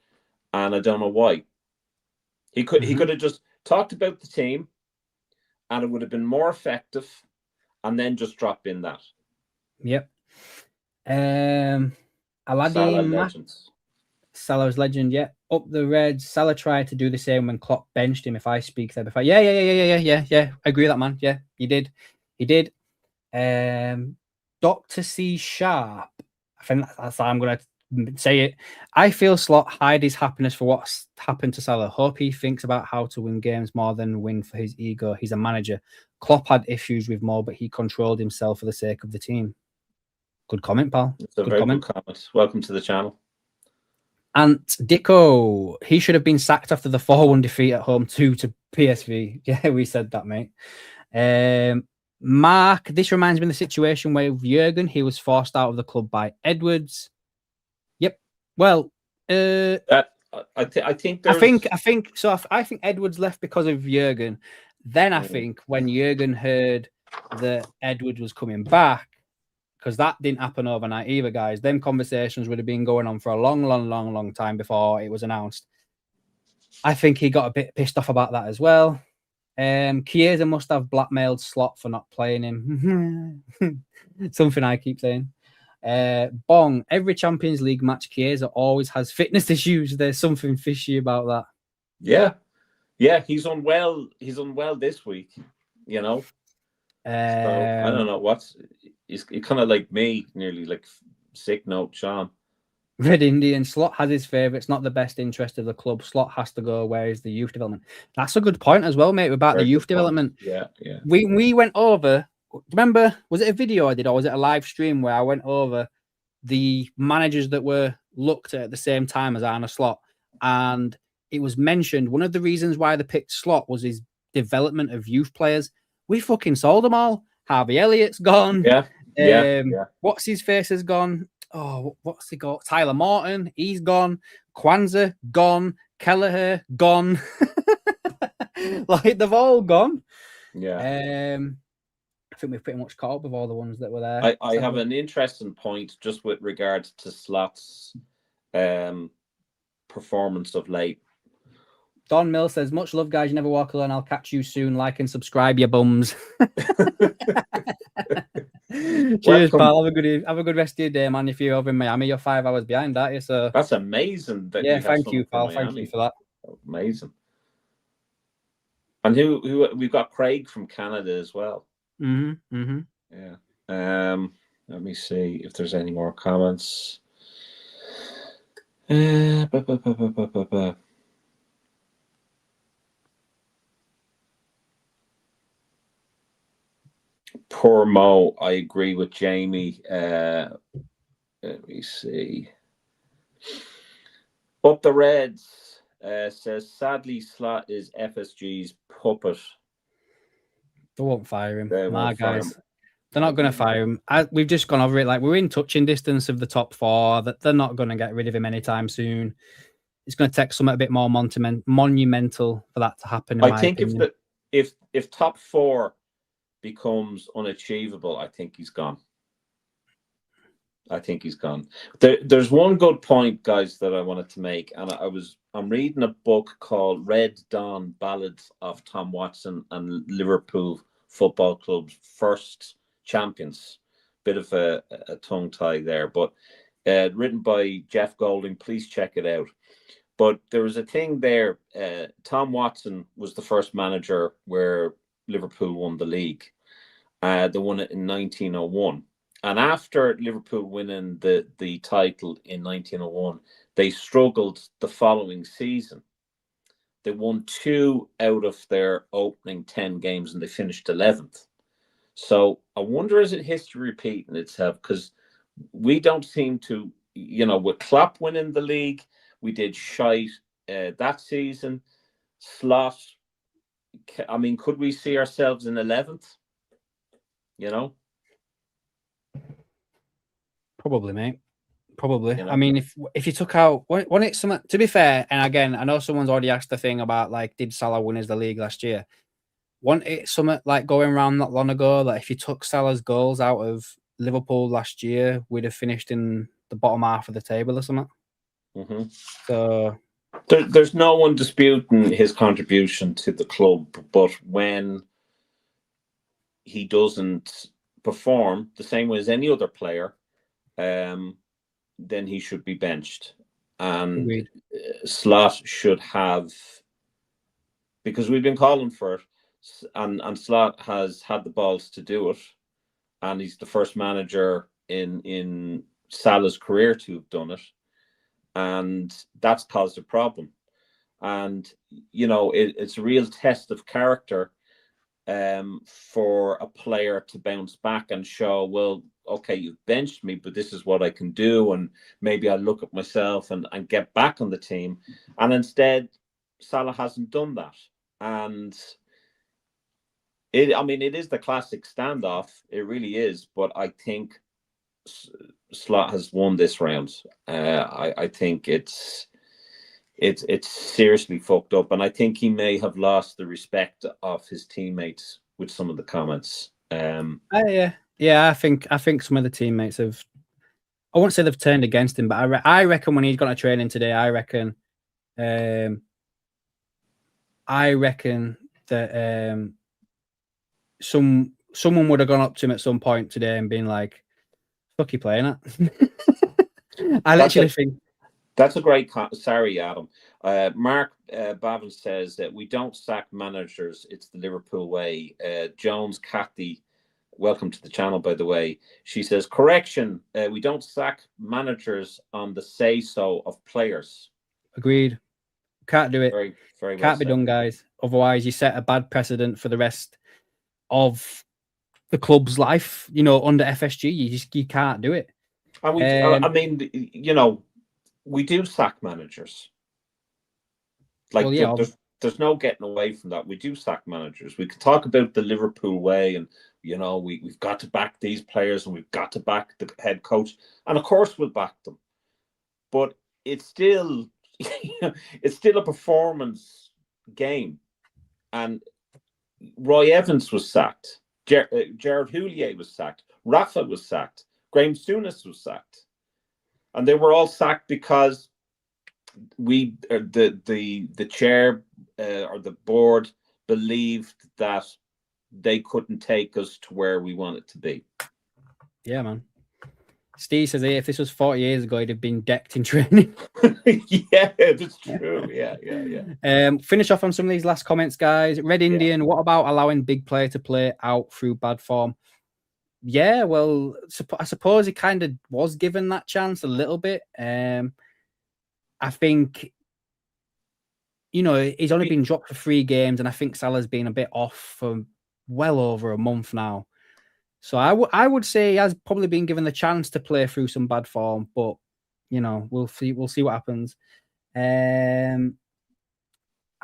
and I don't know why. He could have just talked about the team, and it would have been more effective. and then just drop in that. Yep. Salah Aladdin legends. Salah's legend, yeah. Up the Reds. Salah tried to do the same when Klopp benched him. If I speak there before, yeah. I agree with that, man. Yeah, he did. Dr. C Sharp. I think that's how I'm gonna say it. I feel Slot hide his happiness for what's happened to Salah. Hope he thinks about how to win games more than win for his ego. He's a manager. Klopp had issues with Mo, but he controlled himself for the sake of the team. Good comment, pal. It's a very good comment. Welcome to the channel. Ant Dicko, he should have been sacked after the 4-1 defeat at home 2 to PSV. Yeah, we said that, mate. Mark, this reminds me of the situation where with Jurgen, he was forced out of the club by Edwards. Yep. Well, I think Edwards left because of Jurgen. Then I think when Jurgen heard that Edwards was coming back, because that didn't happen overnight either, guys. Them conversations would have been going on for a long time before it was announced. I think he got a bit pissed off about that as well. Chiesa must have blackmailed Slot for not playing him. Something I keep saying. Bong, every Champions League match, Chiesa always has fitness issues. There's something fishy about that. Yeah, he's unwell. He's unwell this week, you know. So I don't know he's kind of like me, nearly like sick note, Sean. Red Indian, Slot has his favourites, not the best interest of the club. Slot has to go where is the youth development. That's a good point as well, mate, about the youth development. Yeah. We went over, remember, was it a video I did or was it a live stream where I went over the managers that were looked at the same time as Arne Slot? And it was mentioned one of the reasons why they picked Slot was his development of youth players. We fucking sold them all. Harvey Elliott's gone. Yeah. What's his face has gone. Oh, what's he got? Tyler Morton, he's gone. Kwanzaa, gone. Kelleher, gone. Like, they've all gone. Yeah. I think we've pretty much caught up with all the ones that were there. I have an interesting point just with regard to Slot's performance of late. Don Mill says, much love, guys. You never walk alone. I'll catch you soon. Like and subscribe, you bums. Cheers, pal. Have a good rest of your day, man. If you're over in Miami, you're 5 hours behind, aren't you? So that's amazing. Thank you, pal. Thank you for that. Amazing. And who we've got Craig from Canada as well. Yeah. Let me see if there's any more comments. Poor Mo. I agree with Jamie. Let me see. Up the Reds says, sadly, Slot is FSG's puppet. They won't fire him. They're not going to fire him. We've just gone over it. Like, we're in touching distance of the top 4. That they're not going to get rid of him anytime soon. It's going to take something a bit more monumental for that to happen. I think if top 4 becomes unachievable, I think he's gone. There's one good point, guys, that I wanted to make, and I'm reading a book called Red Dawn: Ballads of Tom Watson and Liverpool Football Club's First Champions. Bit of a tongue tie there, but written by Jeff Golding. Please check it out. But there was a thing there. Tom Watson was the first manager where Liverpool won the league. They won it in 1901. And after Liverpool winning the title in 1901, they struggled the following season. They won 2 out of their opening 10 games and they finished 11th. So I wonder, is it history repeating itself? Because we don't seem to, with Klopp winning the league, we did shite that season. Slot, I mean, could we see ourselves in 11th? Probably, mate. Probably. I mean, if you took out when it's something, to be fair, and again, I know someone's already asked the thing about, like, did Salah win us the league last year? Wasn't it something like going around not long ago that if you took Salah's goals out of Liverpool last year, we'd have finished in the bottom half of the table or something? So there's no one disputing his contribution to the club, but when he doesn't perform the same way as any other player, then he should be benched. And Agreed. Slot should have, because we've been calling for it, and Slot has had the balls to do it, and he's the first manager in Salah's career to have done it, and that's caused a problem. And it's a real test of character for a player to bounce back and show, well, okay, you've benched me, but this is what I can do, and maybe I'll look at myself and get back on the team. And instead, Salah hasn't done that. And it is the classic standoff. It really is. But I think Slot has won this round. I think it's seriously fucked up, and I think he may have lost the respect of his teammates with some of the comments. I think some of the teammates have. I won't say they've turned against him, but I reckon when he's gone to training today, I reckon that someone would have gone up to him at some point today and been like, "Fuck you playing at?" I literally think. That's a great. Sorry, Adam. Mark Bavin says that we don't sack managers. It's the Liverpool way. Jones Cathy, welcome to the channel, by the way. She says, correction. We don't sack managers on the say-so of players. Agreed. Can't do it. Very, very Can't be well done, guys. Otherwise, you set a bad precedent for the rest of the club's life. Under FSG, you can't do it. And we do sack managers. There's no getting away from that. We do sack managers. We can talk about the Liverpool way, and we've got to back these players, and we've got to back the head coach, and of course we'll back them. But it's still, it's still a performance game. And Roy Evans was sacked. Gerard Houllier was sacked. Rafa was sacked. Graham Souness was sacked. And they were all sacked because the chair or the board believed that they couldn't take us to where we wanted to be. Yeah, man. Steve says, hey, if this was 40 years ago, he'd have been decked in training. Yeah, that's true. Yeah. Finish off on some of these last comments, guys. Red Indian, What about allowing big player to play out through bad form? Yeah, well, I suppose he kind of was given that chance a little bit. I think, he's only been dropped for 3 games, and I think Salah's been a bit off for well over a month now. So I would say he has probably been given the chance to play through some bad form, but we'll see what happens.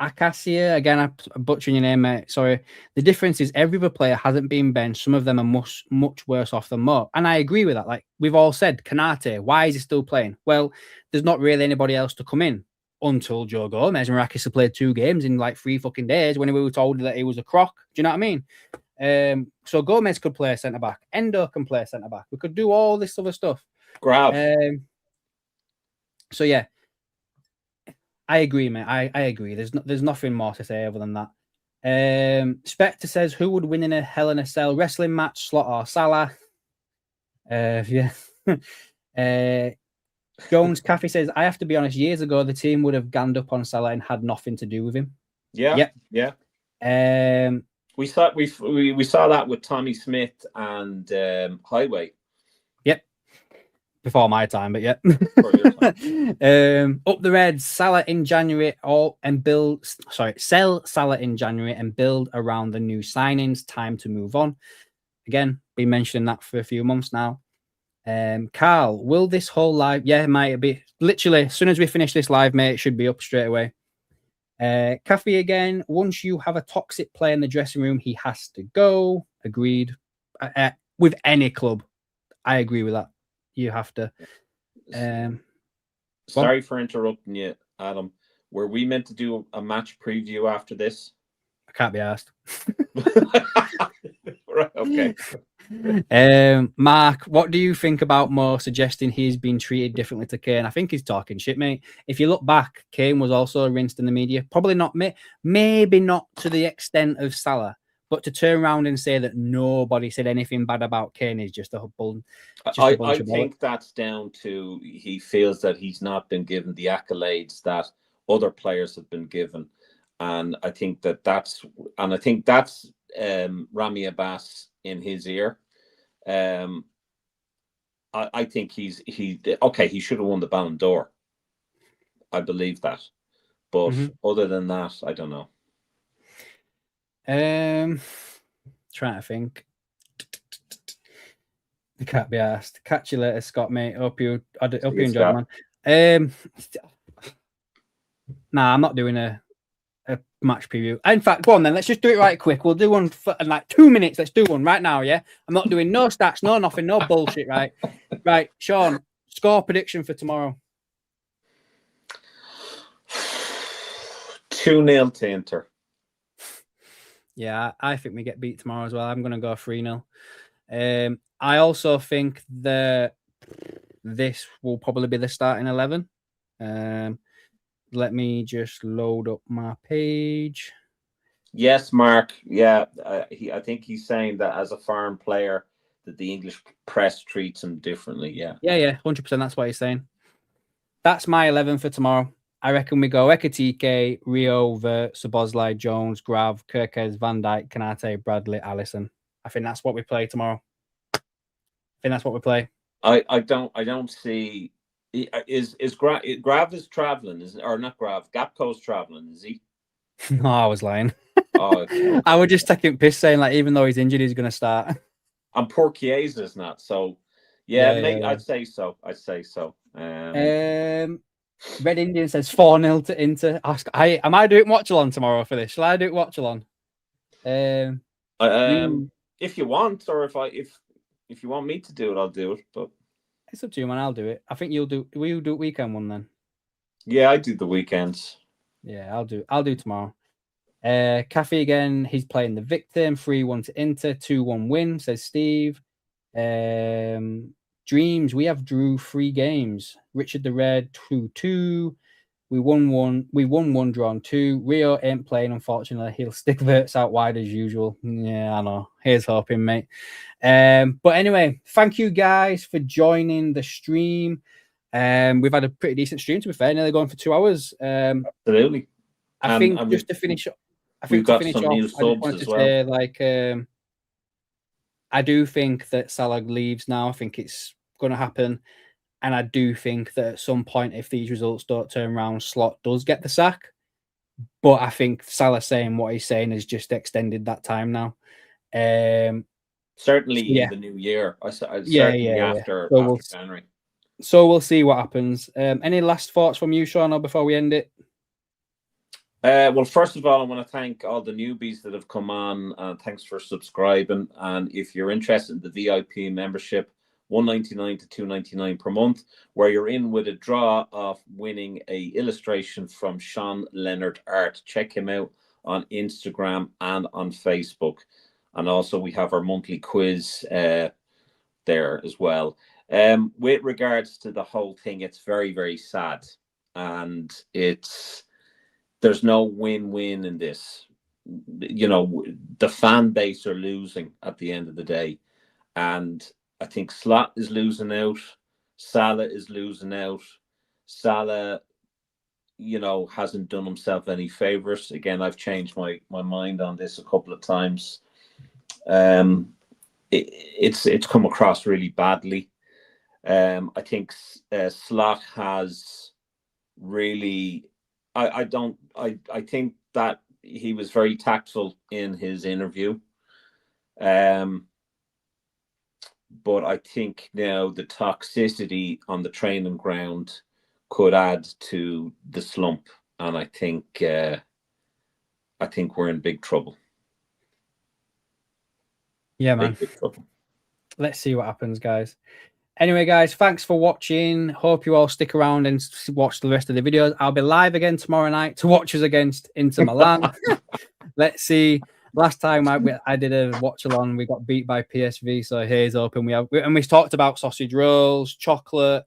Acacia, again, I'm butchering your name, mate. Sorry. The difference is every other player hasn't been benched. Some of them are much worse off than Mo. And I agree with that. Like we've all said, Kanate, why is he still playing? Well, there's not really anybody else to come in until Joe Gomez. Miraculous played 2 games in like 3 fucking days when we were told that he was a crock. Do you know what I mean? So Gomez could play centre back. Endo can play centre back. We could do all this other stuff. Grab. So yeah. I agree, mate. I agree. There's nothing more to say other than that. Spectre says, who would win in a Hell in a Cell wrestling match, Slot or Salah? Yeah. Jones Cafe says, I have to be honest, years ago, the team would have ganged up on Salah and had nothing to do with him. Yeah. We saw that with Tommy Smith and Highway. Yep. Before my time, but yeah. Up the Reds, Salah in January, sell Salah in January and build around the new signings. Time to move on. Again, been mentioning that for a few months now. Carl, will this whole live? Yeah, might be literally as soon as we finish this live, mate, it should be up straight away. Cafe again. Once you have a toxic player in the dressing room, he has to go. Agreed. With any club, I agree with that. You have to. Sorry for interrupting you, Adam. Were we meant to do a match preview after this? I can't be asked. Right, okay. Mark, what do you think about Mo suggesting he's been treated differently to Kane? I think he's talking shit, mate. If you look back, Kane was also rinsed in the media. Probably not, maybe not to the extent of Salah, But to turn around and say that nobody said anything bad about Kane is just a bunch I of think that's down to he feels that he's not been given the accolades that other players have been given, and I think that's Rami Abbas in his ear. I think he should have won the Ballon d'Or. I believe that, but other than that, I don't know. Trying to think. You can't be asked. Catch you later, Scott, mate. Hope you enjoyed it, man. Nah, I'm not doing a match preview. In fact, go on then. Let's just do it right quick. We'll do one for like 2 minutes. Let's do one right now, yeah? I'm not doing no stats, no nothing, no bullshit, right? Right, Sean, score prediction for tomorrow. 2-0 to Inter. Yeah, I think we get beat tomorrow as well. I'm going to go 3-0. I also think that this will probably be the starting 11. Let me just load up my page. Yes, Mark. Yeah, I think he's saying that as a foreign player, that the English press treats him differently. Yeah, 100%. That's what he's saying. That's my 11 for tomorrow. I reckon we go Ekitike, Rio, Vert, Szoboszlai, Jones, Grav, Kirkes, Van Dijk, Kanate, Bradley, Allison. I think that's what we play tomorrow. I don't see. Is Grav is traveling? Or not Grav? Gapco's traveling? Is he? No, I was lying. Oh, okay. I was just taking piss, saying like even though he's injured, he's going to start. And poor Chiesa's not. So I'd say so. Red Indian says 4-0 to Inter. Am I doing watch along tomorrow for this? Shall I do it watch along? If you want, or if you want me to do it, I'll do it. But it's up to you, man. I'll do it. I think you'll do. Will you do weekend one then? Yeah, I do the weekends. Yeah, I'll do tomorrow. Cafe again. He's playing the victim. 3-1 to Inter. 2-1 win. Says Steve. Dreams. We have drew 3 games. Richard the Red 2-2. We won 1, drawn 2. Rio ain't playing, unfortunately. He'll stick Verts out wide as usual. Yeah, I know. Here's hoping, mate. But anyway, thank you guys for joining the stream. We've had a pretty decent stream, to be fair, nearly going for 2 hours. Absolutely. I think just to finish up, we've got some new subs as well. Say, like, I do think that Salah leaves now. I think it's going to happen. And I do think that at some point, if these results don't turn around, Slot does get the sack. But I think Salah saying what he's saying has just extended that time now. Certainly in the new year. After January. So we'll see what happens. Any last thoughts from you, Sean, before we end it? Well, first of all, I want to thank all the newbies that have come on. Thanks for subscribing. And if you're interested in the VIP membership, $1.99 to $2.99 per month, where you're in with a draw of winning a illustration from Sean Leonard Art. Check him out on Instagram and on Facebook. And also we have our monthly quiz there as well. With regards to the whole thing, it's very, very sad. And there's no win-win in this. You know, the fan base are losing at the end of the day. And I think Slot is losing out. Salah is losing out. Salah, hasn't done himself any favors. Again, I've changed my mind on this a couple of times. It's come across really badly. I think Slot has really. I think that he was very tactful in his interview. But I think now the toxicity on the training ground could add to the slump, and I think we're in big trouble. Yeah, man. Big trouble. Let's see what happens, guys. Anyway, guys, thanks for watching. Hope you all stick around and watch the rest of the videos. I'll be live again tomorrow night to watch us against Inter Milan. Let's see. Last time I did a watch along, we got beat by PSV. So here's open. We talked about sausage rolls, chocolate,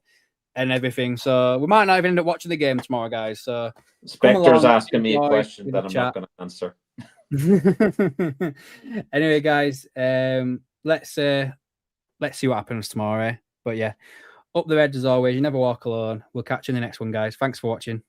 and everything. So we might not even end up watching the game tomorrow, guys. So Spectre's asking me a question that I'm not going to answer. Anyway, guys, let's see what happens tomorrow. But yeah, up the Reds as always. You never walk alone. We'll catch you in the next one, guys. Thanks for watching.